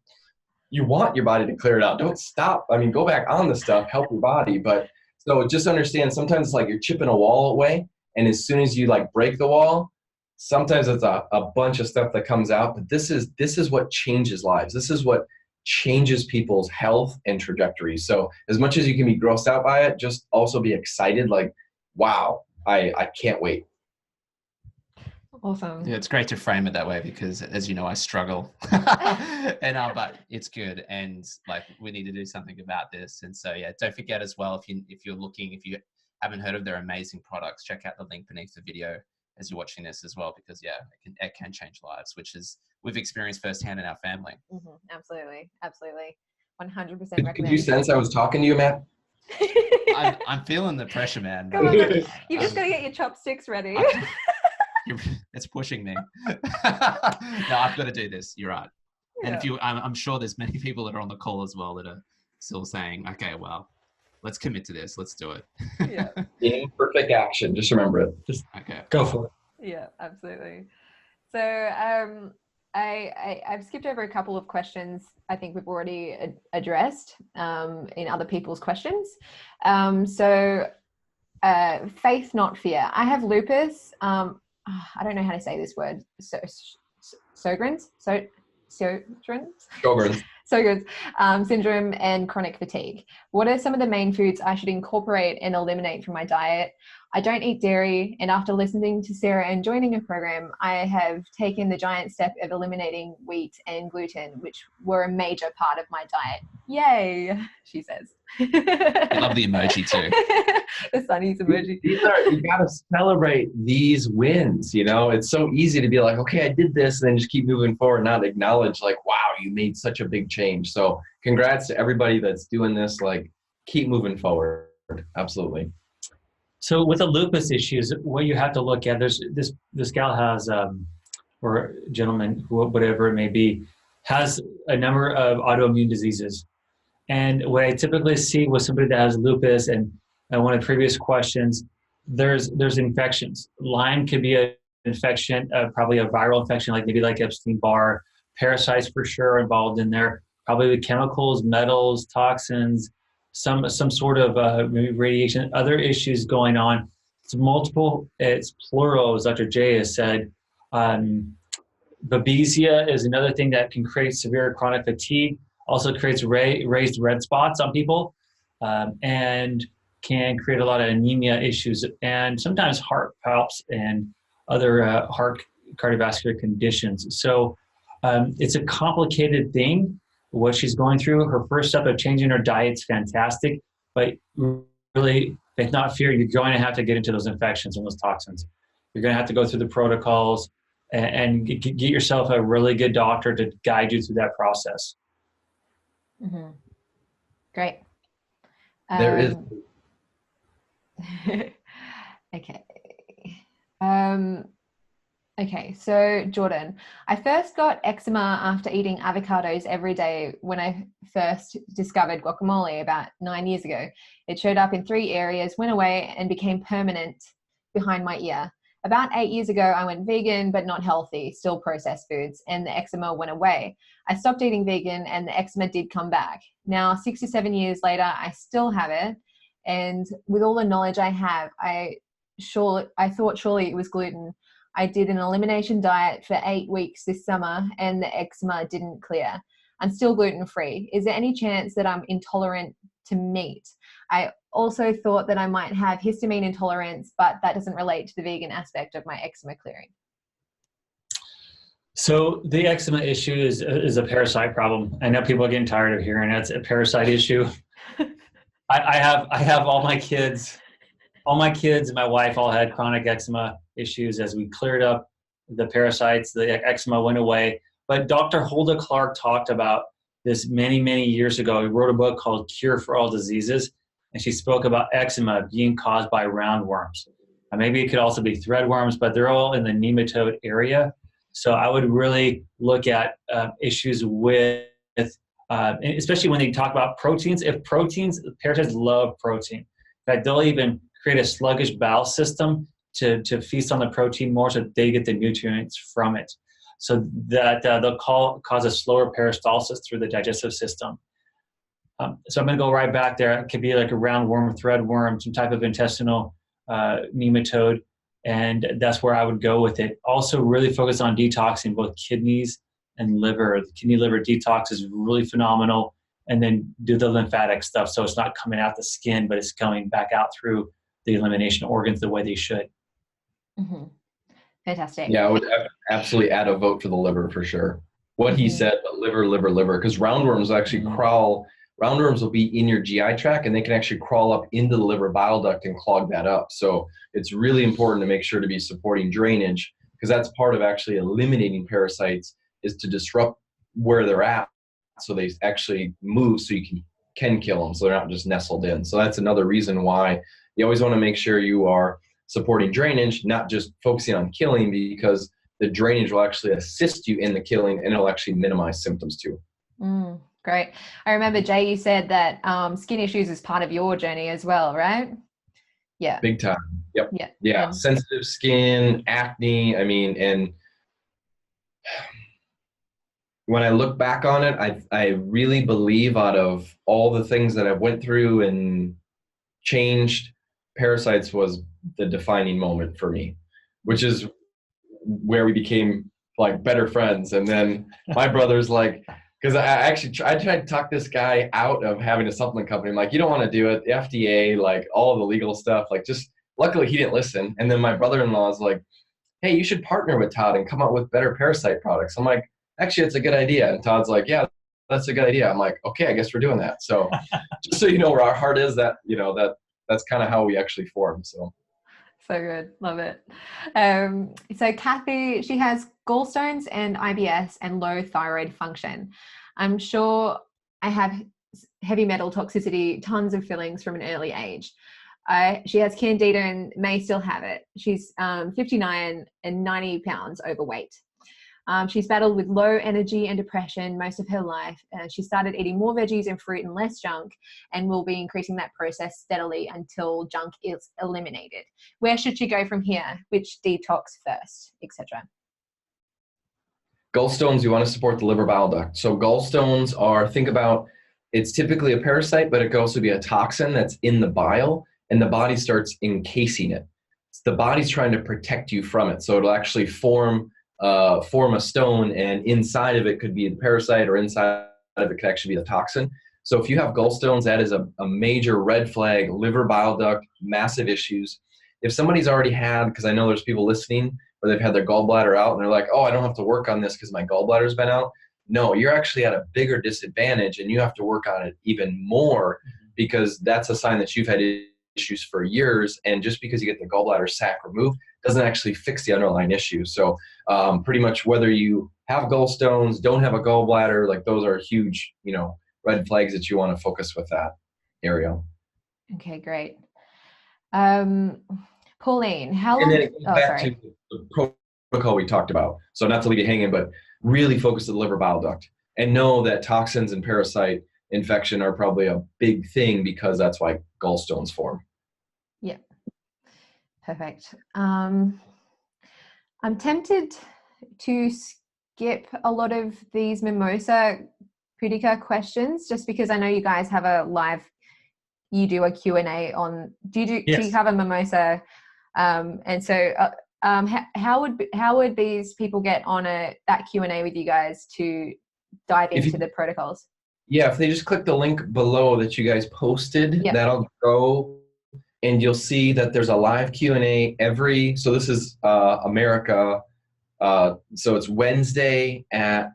you want your body to clear it out. Don't stop. I mean, go back on the stuff, help your body. But so just understand, sometimes it's like you're chipping a wall away, and as soon as you like break the wall, sometimes it's a bunch of stuff that comes out. But this is what changes lives. This is what changes people's health and trajectory. So as much as you can be grossed out by it, just also be excited, like, wow, I can't wait. Awesome. Yeah, it's great to frame it that way because, as you know, I struggle, and but it's good, and like we need to do something about this. And so, yeah, don't forget as well, if you haven't heard of their amazing products, check out the link beneath the video as you're watching this as well, because yeah, it can change lives, which is we've experienced firsthand in our family. Absolutely, 100% recommend. Did you sense I was talking to you, Matt? I'm feeling the pressure, man. Come on, you just gotta get your chopsticks ready. It's pushing me. No, I've got to do this. You're right. And I'm sure there's many people that are on the call as well that are still saying, okay, well, let's commit to this. Let's do it. Yeah. Imperfect action. Just remember it. Just go for it. Yeah, absolutely. So I've skipped over a couple of questions I think we've already addressed in other people's questions. Faith, not fear. I have lupus. I don't know how to say this word. Sjogren's syndrome and chronic fatigue. What are some of the main foods I should incorporate and eliminate from my diet? I don't eat dairy, and after listening to Sarah and joining a program, I have taken the giant step of eliminating wheat and gluten, which were a major part of my diet. Yay, she says. I love the emoji too. The sunny's emoji. You gotta celebrate these wins. You know, it's so easy to be like, okay, I did this, and then just keep moving forward, not acknowledge like, wow, you made such a big change. So congrats to everybody that's doing this. Like, keep moving forward. Absolutely. So with the lupus issues, what you have to look at, there's this gal has, or gentleman, whatever it may be, has a number of autoimmune diseases. And what I typically see with somebody that has lupus, and one of the previous questions, there's infections. Lyme could be an infection, probably a viral infection, maybe like Epstein-Barr. Parasites for sure are involved in there. Probably the chemicals, metals, toxins, some sort of maybe radiation, other issues going on. It's multiple, it's plural, as Dr. J has said. Babesia is another thing that can create severe chronic fatigue, also creates raised red spots on people, and can create a lot of anemia issues, and sometimes heart palps and other heart cardiovascular conditions. So it's a complicated thing, what she's going through. Her first step of changing her diet's fantastic, but really, if not fear, you're going to have to get into those infections and those toxins. You're going to have to go through the protocols and get yourself a really good doctor to guide you through that process. Mm-hmm. Great. There is. Okay. Okay, so Jordan, I first got eczema after eating avocados every day when I first discovered guacamole about 9 years ago. It showed up in 3 areas, went away, and became permanent behind my ear. About 8 years ago, I went vegan, but not healthy, still processed foods, and the eczema went away. I stopped eating vegan, and the eczema did come back. Now, 6 to 7 years later, I still have it, and with all the knowledge I have, I thought surely it was gluten. I did an elimination diet for 8 weeks this summer, and the eczema didn't clear. I'm still gluten-free. Is there any chance that I'm intolerant to meat? I also thought that I might have histamine intolerance, but that doesn't relate to the vegan aspect of my eczema clearing. So the eczema issue is a parasite problem. I know people are getting tired of hearing it's a parasite issue. I have all my kids and my wife all had chronic eczema issues. As we cleared up the parasites, the eczema went away. But Dr. Hulda Clark talked about this many, many years ago. He wrote a book called Cure for All Diseases, and she spoke about eczema being caused by roundworms. Maybe it could also be threadworms, but they're all in the nematode area. So I would really look at issues with, especially when they talk about proteins. If proteins, parasites love protein. In fact, they'll even create a sluggish bowel system to feast on the protein more so that they get the nutrients from it. So that they'll cause a slower peristalsis through the digestive system. So I'm going to go right back there. It could be like a roundworm, threadworm, some type of intestinal nematode, and that's where I would go with it. Also really focus on detoxing both kidneys and liver. The kidney liver detox is really phenomenal, and then do the lymphatic stuff so it's not coming out the skin, but it's coming back out through the elimination organs the way they should. Mm-hmm. Fantastic. Yeah, I would absolutely add a vote for the liver for sure. What he said, but liver, because roundworms actually crawl. Roundworms will be in your GI tract, and they can actually crawl up into the liver bile duct and clog that up. So it's really important to make sure to be supporting drainage, because that's part of actually eliminating parasites, is to disrupt where they're at so they actually move so you can kill them, so they're not just nestled in. So that's another reason why you always want to make sure you are supporting drainage, not just focusing on killing, because the drainage will actually assist you in the killing, and it'll actually minimize symptoms too. Great. I remember, Jay, you said that skin issues is part of your journey as well, right? Yeah. Big time. Yep. Yeah. Sensitive skin, acne. I mean, and when I look back on it, I really believe out of all the things that I went through and changed, parasites was the defining moment for me, which is where we became like better friends. And then my brother's like, because I tried to talk this guy out of having a supplement company. I'm like, you don't want to do it. The FDA, like all of the legal stuff, like just luckily he didn't listen. And then my brother-in-law is like, hey, you should partner with Todd and come up with better parasite products. I'm like, actually, it's a good idea. And Todd's like, yeah, that's a good idea. I'm like, okay, I guess we're doing that. So just so you know where our heart is, that's kind of how we actually formed. So good. Love it. So Kathy, she has gallstones and IBS and low thyroid function. I'm sure I have heavy metal toxicity, tons of fillings from an early age. She has candida and may still have it. She's 59 and 90 pounds overweight. She's battled with low energy and depression most of her life. She started eating more veggies and fruit and less junk, and will be increasing that process steadily until junk is eliminated. Where should she go from here? Which detox first, etc.? Gallstones, you want to support the liver bile duct. So gallstones are, think about, it's typically a parasite, but it could also be a toxin that's in the bile, and the body starts encasing it. The body's trying to protect you from it. So it'll actually form a stone, and inside of it could be the parasite, or inside of it could actually be the toxin. So if you have gallstones, that is a major red flag. Liver bile duct, massive issues. If somebody's already had, because I know there's people listening where they've had their gallbladder out and they're like, oh, I don't have to work on this because my gallbladder's been out. No, you're actually at a bigger disadvantage, and you have to work on it even more, because that's a sign that you've had issues for years. And just because you get the gallbladder sac removed doesn't actually fix the underlying issue. So pretty much whether you have gallstones, don't have a gallbladder, like those are huge, red flags that you want to focus with that area. Okay, great. Pauline, how long? And then it goes back to the protocol we talked about. So not to leave you hanging, but really focus on the liver bile duct, and know that toxins and parasite infection are probably a big thing, because that's why gallstones form. Yeah. Perfect. I'm tempted to skip a lot of these mimosa pudica questions, just because I know you guys have a live, you do a Q&A on, do you cover mimosa? And so how would these people get on that Q&A with you guys to dive into the protocols? Yeah, if they just click the link below that you guys posted, that'll go, and you'll see that there's a live Q&A so this is America, so it's Wednesday at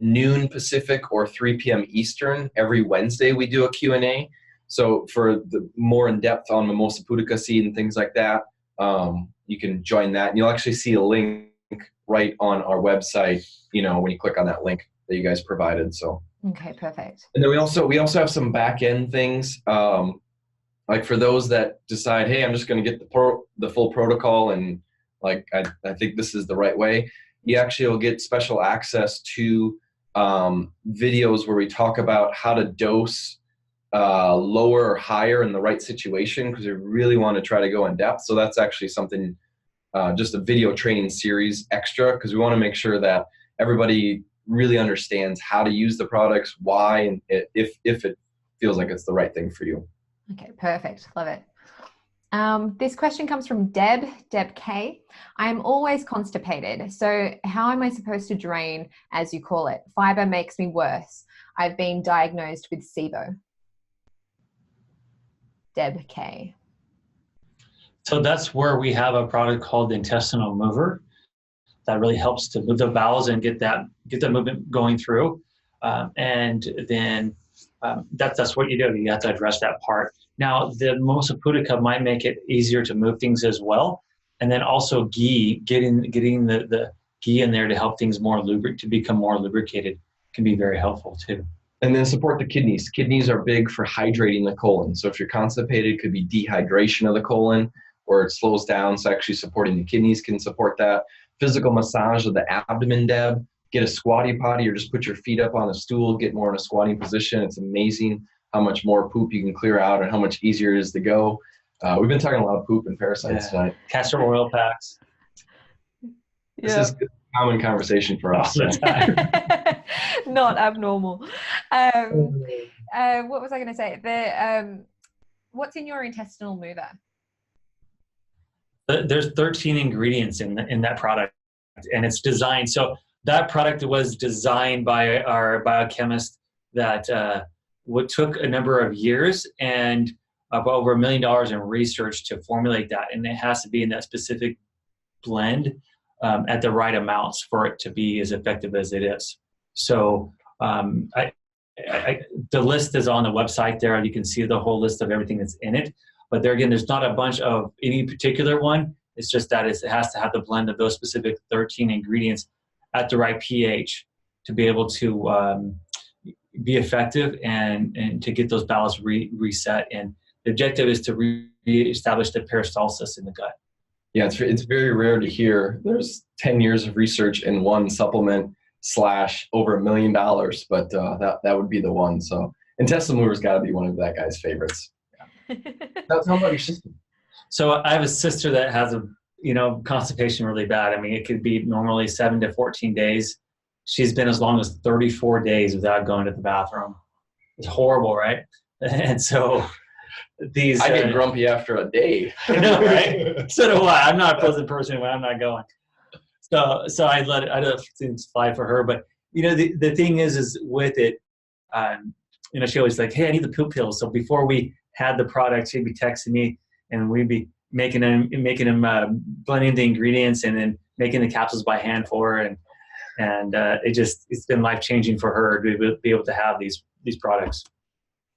noon Pacific or 3 p.m. Eastern. Every Wednesday we do a Q&A. So for the more in-depth on mimosa pudica seed and things like that, you can join that, and you'll actually see a link right on our website, when you click on that link that you guys provided. So Okay, perfect. and then we also have some back end things, like for those that decide, hey, I'm just going to get the full protocol, and like I think this is the right way. You actually will get special access to videos where we talk about how to dose lower or higher in the right situation, because we really want to try to go in depth. So that's actually something, just a video training series extra, because we want to make sure that everybody really understands how to use the products, why, and if it feels like it's the right thing for you. Okay, perfect. Love it. This question comes from Deb K. I am always constipated. So how am I supposed to drain, as you call it? Fiber makes me worse. I've been diagnosed with SIBO. Deb K. So that's where we have a product called the intestinal mover that really helps to move the bowels and get that movement going through. And then that's what you do. You have to address that part. Now, the Mimosa Pudica might make it easier to move things as well. And then also ghee, getting the ghee in there to help things to become more lubricated can be very helpful too. And then support the kidneys. Kidneys are big for hydrating the colon. So if you're constipated, it could be dehydration of the colon, or it slows down. So actually supporting the kidneys can support that. Physical massage of the abdomen, Deb. Get a squatty potty, or just put your feet up on a stool, get more in a squatting position. It's amazing how much more poop you can clear out and how much easier it is to go. We've been talking a lot of poop and parasites tonight. Castor oil packs. This is a common conversation for us. Not abnormal. What was I going to say? What's in your intestinal mover? There's 13 ingredients in that product, and it's designed. So that product was designed by our biochemist that took a number of years and over $1 million in research to formulate that. And it has to be in that specific blend at the right amounts for it to be as effective as it is. So the list is on the website there. You can see the whole list of everything that's in it. But there again, there's not a bunch of any particular one. It's just that it has to have the blend of those specific 13 ingredients at the right pH to be able to be effective and to get those bowels reset. And the objective is to reestablish the peristalsis in the gut. Yeah, it's very rare to hear there's 10 years of research in one supplement / over $1 million, but that would be the one. So intestinal mover's got to be one of that guy's favorites. Yeah. Tell me about your sister. So I have a sister that has constipation really bad. I mean, it could be normally 7 to 14 days. She's been as long as 34 days without going to the bathroom. It's horrible, right? And so I get grumpy after a day. I know, right? So do I. I'm not a pleasant person when I'm not going. So I let things fly for her. But the thing is with it, she always like, hey, I need the poop pills. So before we had the product, she'd be texting me, and we'd be making them, blending the ingredients, and then making the capsules by hand for her. And it's been life changing for her to be able to have these products.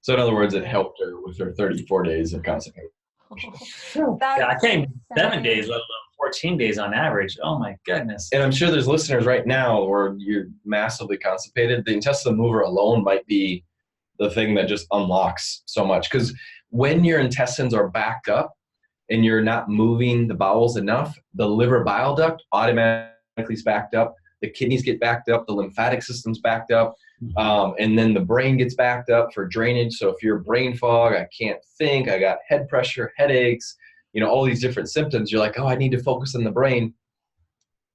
So in other words, it helped her with her 34 days of constipation. I came 7 days, let alone 14 days on average. Oh my goodness. And I'm sure there's listeners right now where you're massively constipated. The intestinal mover alone might be the thing that just unlocks so much. Because when your intestines are backed up and you're not moving the bowels enough, the liver bile duct automatically is backed up. The kidneys get backed up. The lymphatic system's backed up. And then the brain gets backed up for drainage. So if you're brain fog, I can't think, I got head pressure, headaches, all these different symptoms, you're like, oh, I need to focus on the brain.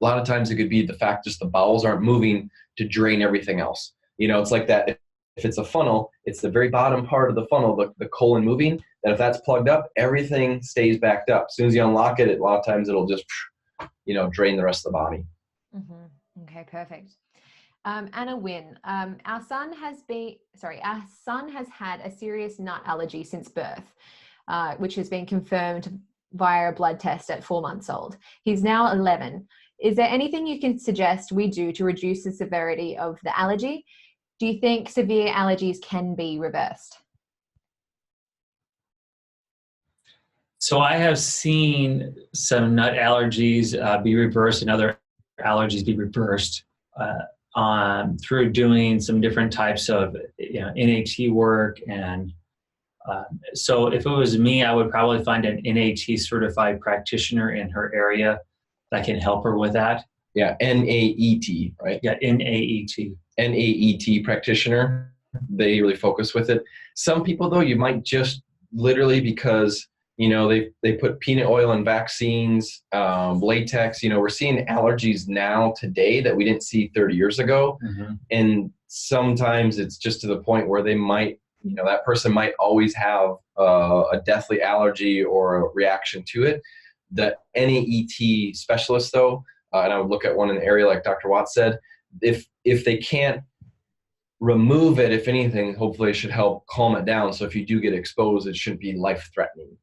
A lot of times it could be the fact just the bowels aren't moving to drain everything else. It's like that. If it's a funnel, it's the very bottom part of the funnel, the colon moving, that if that's plugged up, everything stays backed up. As soon as you unlock it, a lot of times it'll just, drain the rest of the body. Mm-hmm. Okay, perfect. Anna Wynn, our son has had a serious nut allergy since birth, which has been confirmed via a blood test at 4 months old. He's now 11. Is there anything you can suggest we do to reduce the severity of the allergy? Do you think severe allergies can be reversed? So I have seen some nut allergies be reversed in other allergies be reversed through doing some different types of NAT work. And so if it was me, I would probably find an NAT certified practitioner in her area that can help her with that. Yeah, NAET, right? Yeah, NAET. NAET practitioner. They really focus with it. Some people, though, you might just literally because, they put peanut oil in vaccines, latex. We're seeing allergies now today that we didn't see 30 years ago. Mm-hmm. And sometimes it's just to the point where they might, that person might always have a deathly allergy or a reaction to it. The NAET specialist, though, and I would look at one in the area like Dr. Watts said, if they can't remove it, if anything, hopefully it should help calm it down. So if you do get exposed, it shouldn't be life-threatening.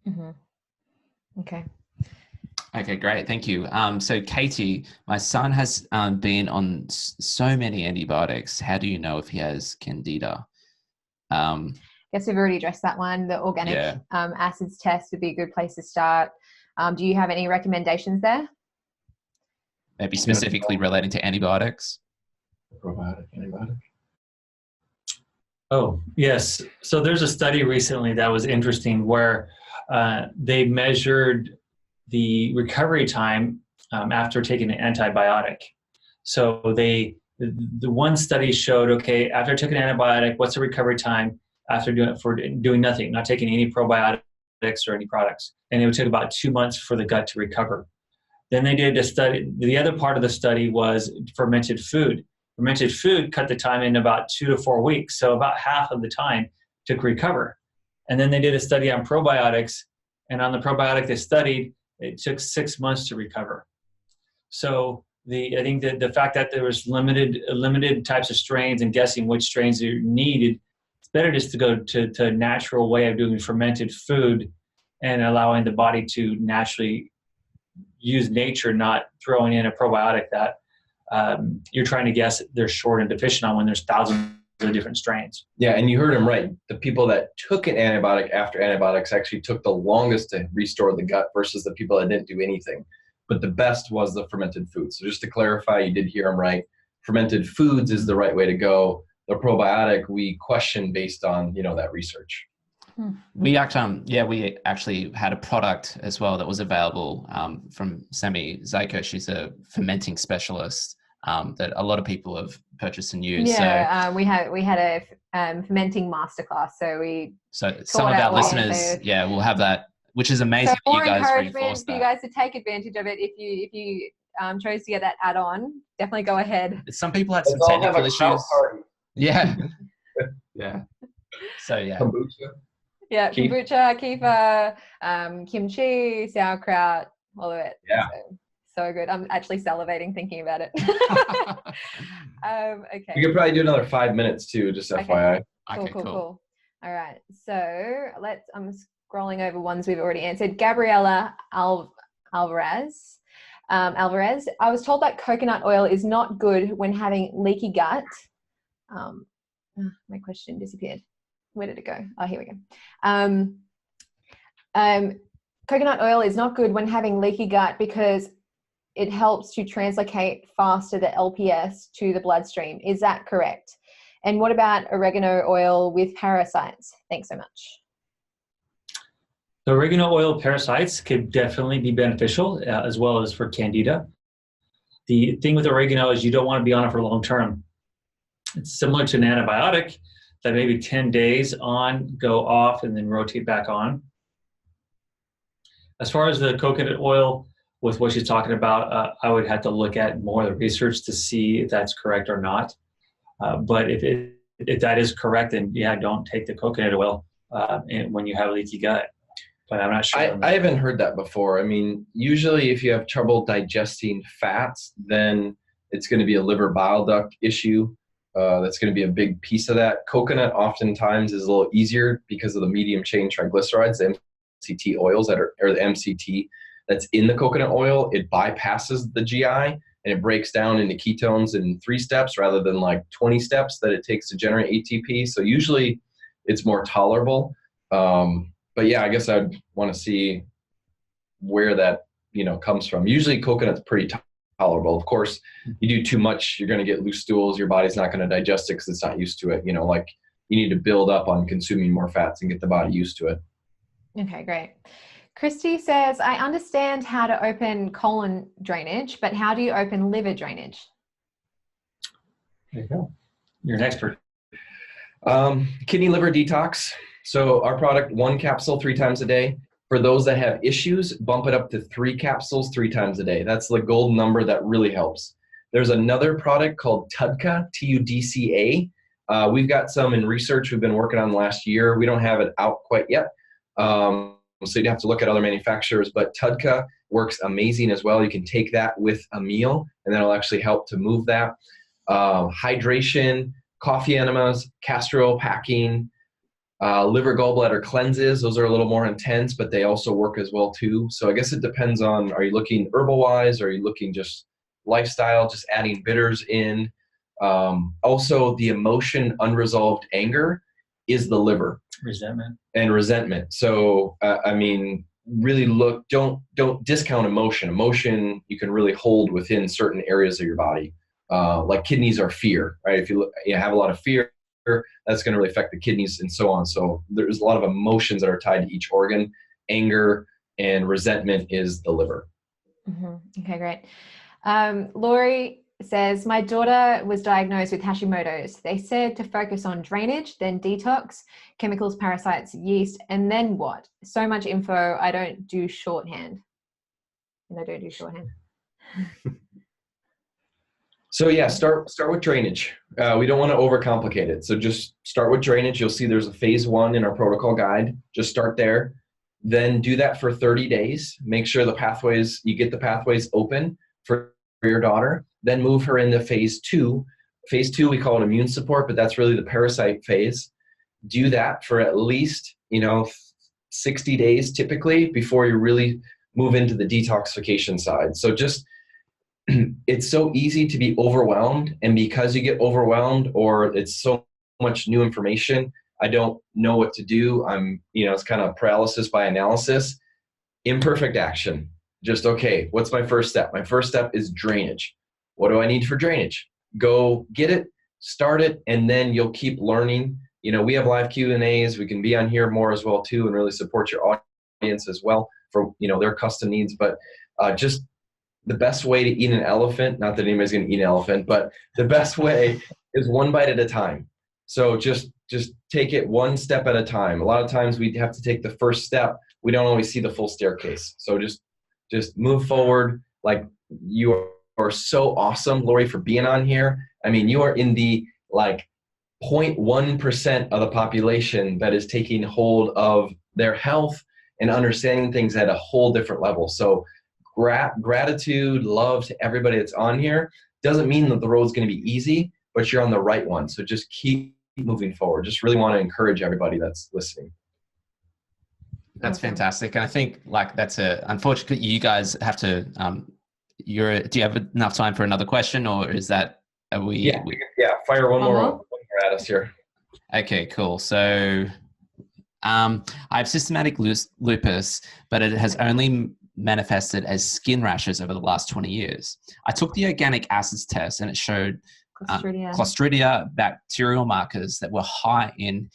Mm-hmm. Okay, great. Thank you. So Katie, my son has been on so many antibiotics. How do you know if he has Candida? Guess we've already addressed that one. The organic acids test would be a good place to start. Do you have any recommendations there? Maybe specifically relating to antibiotics? Probiotic, antibiotic. Oh, yes. So there's a study recently that was interesting where they measured the recovery time after taking an antibiotic. So the one study showed, okay, after taking an antibiotic, what's the recovery time after doing nothing, not taking any probiotics or any products? And it would take about 2 months for the gut to recover. Then they did a study. The other part of the study was fermented food. Fermented food cut the time in about 2 to 4 weeks, so about half of the time to recover. And then they did a study on probiotics, and on the probiotic they studied, it took 6 months to recover. So I think that the fact that there was limited types of strains and guessing which strains are needed, it's better just to go to a natural way of doing fermented food and allowing the body to naturally use nature, not throwing in a probiotic that you're trying to guess they're short and deficient on when there's thousands of different strains. Yeah, and you heard him right. The people that took an antibiotic after antibiotics actually took the longest to restore the gut versus the people that didn't do anything. But the best was the fermented foods. So just to clarify, you did hear him right. Fermented foods is the right way to go. The probiotic we question based on, that research. We actually had a product as well that was available from Sammy Zyko. She's a fermenting specialist that a lot of people have purchased and used. Yeah, so, we had a fermenting masterclass. So some of our listeners, we'll have that, which is amazing. So more encouragement for you guys to take advantage of it. If you chose to get that add-on, definitely go ahead. Some people had some technical issues. Yeah, yeah. So yeah. Kombucha. Yeah, kombucha, kefir, kimchi, sauerkraut, all of it. Yeah. So good. I'm actually salivating thinking about it. Okay. We could probably do another 5 minutes too, just FYI. Cool. All right. So I'm scrolling over ones we've already answered. Gabriella Alvarez. I was told that coconut oil is not good when having leaky gut. My question disappeared. Where did it go? Oh, here we go. Coconut oil is not good when having leaky gut because it helps to translocate faster the LPS to the bloodstream. Is that correct? And what about oregano oil with parasites? Thanks so much. The oregano oil parasites could definitely be beneficial as well as for Candida. The thing with oregano is you don't want to be on it for long term. It's similar to an antibiotic that maybe 10 days on, go off, and then rotate back on. As far as the coconut oil, with what she's talking about, I would have to look at more of the research to see if that's correct or not. But if that is correct, then don't take the coconut oil when you have leaky gut. But I'm not sure. I haven't heard that before. I mean, usually if you have trouble digesting fats, then it's going to be a liver bile duct issue. That's going to be a big piece of that. Coconut oftentimes is a little easier because of the medium chain triglycerides, the MCT oils or the MCT that's in the coconut oil. It bypasses the GI and it breaks down into ketones in 3 steps rather than like 20 steps that it takes to generate ATP. So usually it's more tolerable. But yeah, I guess I'd want to see where that, comes from. Usually coconut's pretty tolerable. Of course, you do too much, you're going to get loose stools. Your body's not going to digest it because it's not used to it. You know, like you need to build up on consuming more fats and get the body used to it. Okay, great. Christy says, I understand how to open colon drainage, but how do you open liver drainage? There you go. You're an expert. Kidney liver detox. So our product, 1 capsule 3 times a day. For those that have issues, bump it up to 3 capsules 3 times a day. That's the golden number that really helps. There's another product called Tudca, Tudca. We've got some in research we've been working on last year. We don't have it out quite yet. So you'd have to look at other manufacturers, but Tudca works amazing as well. You can take that with a meal and that'll actually help to move that. Hydration, coffee enemas, castor oil packing, liver gallbladder cleanses. Those are a little more intense, but they also work as well too. So I guess it depends on, are you looking herbal wise? Or are you looking just lifestyle, just adding bitters in? Also the emotion, unresolved anger is the liver. Resentment. So, I mean, really look, don't discount emotion. Emotion you can really hold within certain areas of your body. Like kidneys are fear, right? If you have a lot of fear, that's going to really affect the kidneys and so on. So there's a lot of emotions that are tied to each organ. Anger and resentment is the liver. Mm-hmm. Okay, great. Lori says, my daughter was diagnosed with Hashimoto's. They said to focus on drainage, then detox, chemicals, parasites, yeast, and then what? So much info. I don't do shorthand. So yeah, start with drainage. We don't want to overcomplicate it. So just start with drainage. You'll see there's a phase 1 in our protocol guide. Just start there. Then do that for 30 days. Make sure you get the pathways open for your daughter. Then move her into phase 2. Phase 2, we call it immune support, but that's really the parasite phase. Do that for at least, 60 days typically before you really move into the detoxification side. So just, it's so easy to be overwhelmed. And because you get overwhelmed or it's so much new information, I don't know what to do. It's kind of paralysis by analysis. Imperfect action. Just, okay, what's my first step? My first step is drainage. What do I need for drainage? Go get it, start it, and then you'll keep learning. We have live Q&As. We can be on here more as well too and really support your audience as well for, their custom needs. But just the best way to eat an elephant, not that anybody's going to eat an elephant, but the best way is 1 bite at a time. So just take it 1 step at a time. A lot of times we have to take the first step. We don't always see the full staircase. So just move forward. Like, you are so awesome, Lori, for being on here. I mean, you are in the 0.1% of the population that is taking hold of their health and understanding things at a whole different level. So gratitude, love to everybody that's on here. Doesn't mean that the road's going to be easy, but you're on the right one. So just keep moving forward. Just really want to encourage everybody that's listening. That's fantastic. And I think that's unfortunately you guys have to, do you have enough time for another question, or is that, Yeah, fire one more at us here. Okay, cool. So I have systematic lupus, but it has only manifested as skin rashes over the last 20 years. I took the organic acids test and it showed Clostridia bacterial markers that were high in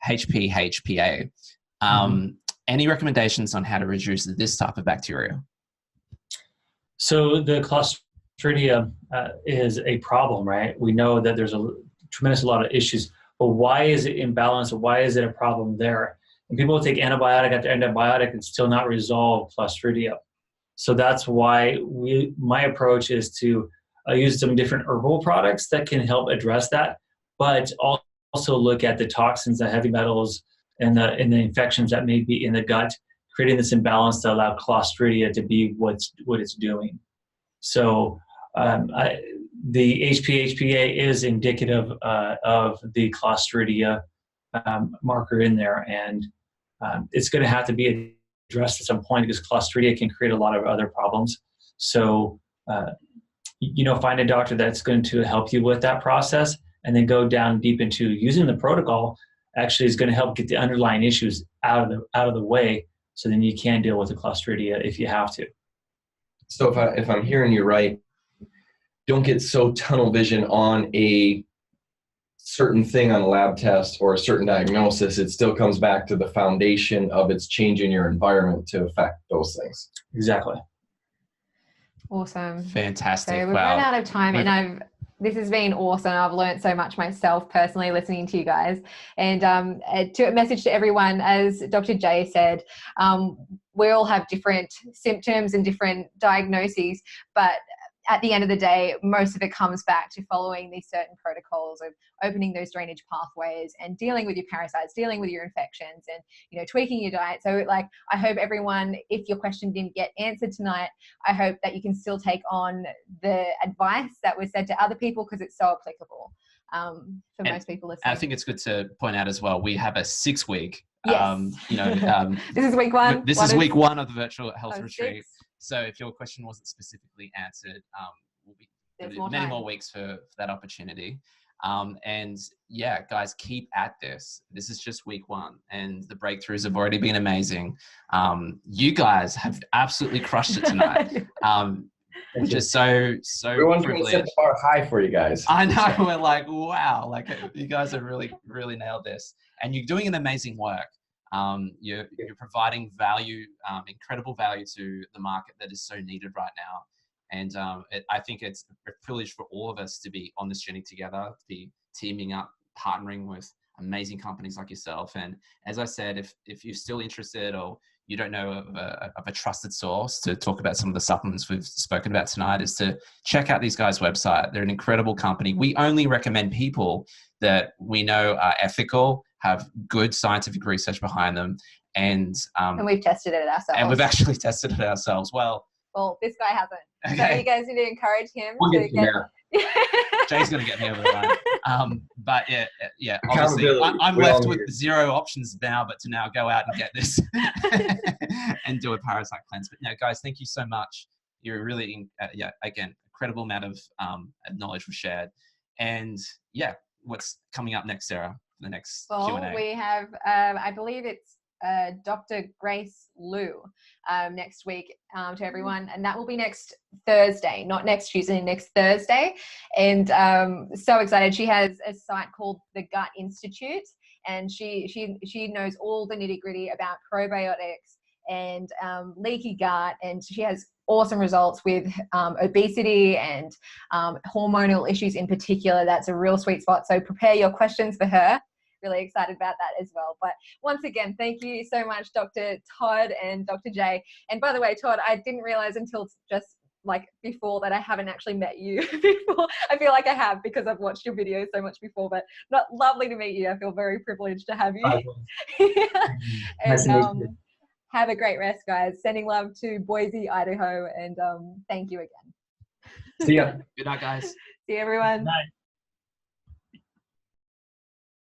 HPA. Any recommendations on how to reduce this type of bacteria? So the Clostridia is a problem, right? We know that there's a tremendous lot of issues, but why is it imbalanced? Why is it a problem there? And people will take antibiotic after antibiotic and still not resolve Clostridia. So that's why my approach is to use some different herbal products that can help address that, but also look at the toxins, the heavy metals, and the infections that may be in the gut, creating this imbalance to allow Clostridia to be what it's doing. So the HPA is indicative of the Clostridia marker in there, and it's going to have to be addressed at some point because Clostridia can create a lot of other problems. So, find a doctor that's going to help you with that process, and then go down deep into using the protocol. Actually, is going to help get the underlying issues out of the way, so then you can deal with the Clostridia if you have to. So if I'm hearing you right, don't get so tunnel vision on a certain thing on a lab test or a certain diagnosis. It still comes back to the foundation of its change in your environment to affect those things. Exactly. Awesome. Fantastic. So we've run out of time, and this has been awesome. I've learned so much myself personally listening to you guys. And to a message to everyone, as Dr. J said, we all have different symptoms and different diagnoses, but at the end of the day, most of it comes back to following these certain protocols of opening those drainage pathways and dealing with your parasites, dealing with your infections, and, you know, tweaking your diet. So like, I hope everyone, if your question didn't get answered tonight, I hope that you can still take on the advice that was said to other people, because it's so applicable for most people listening. I think it's good to point out as well, we have a 6-week, yes. this is week one. This is week one of the virtual health retreat. 6. So if your question wasn't specifically answered, there'll be many more weeks for that opportunity. And yeah, guys, keep at this. This is just week one, and the breakthroughs have already been amazing. You guys have absolutely crushed it tonight. Which is so Everyone's going to set the bar high for you guys. I know. We're like, wow, like you guys have really nailed this, and you're doing an amazing work. You're providing value, incredible value to the market that is so needed right now. And I think it's a privilege for all of us to be on this journey together, to be teaming up, partnering with amazing companies like yourself. And as I said, if you're still interested or you don't know of a trusted source to talk about some of the supplements we've spoken about tonight, is to check out these guys' website. They're an incredible company. We only recommend people that we know are ethical, have good scientific research behind them, and we've tested it ourselves. And we've actually tested it ourselves. Well, this guy hasn't. Okay. So you guys need to encourage him. We'll get you there. Jay's going to get me over the line. But yeah. Obviously, I'm left with 0 options now, but to now go out and get this and do a parasite cleanse. But no, guys, thank you so much. You're really, again, incredible amount of knowledge was shared. And yeah, what's coming up next, Sarah? The next Q&A. We have, I believe it's Dr. Grace Liu next week to everyone, and that will be next Thursday, not next Tuesday, next Thursday. And so excited. She has a site called the Gut Institute, and she knows all the nitty-gritty about probiotics and leaky gut, and she has awesome results with obesity and hormonal issues in particular. That's a real sweet spot. So prepare your questions for her. Really excited about that as well. But once again, thank you so much, Dr. Todd and Dr. J. And by the way, Todd, I didn't realize until just like before that I haven't actually met you before. I feel like I have because I've watched your videos so much before, but lovely to meet you. I feel very privileged to have you. And have a great rest, guys. Sending love to Boise, Idaho, and thank you again. See ya. Good night, guys. See you, everyone. Good night.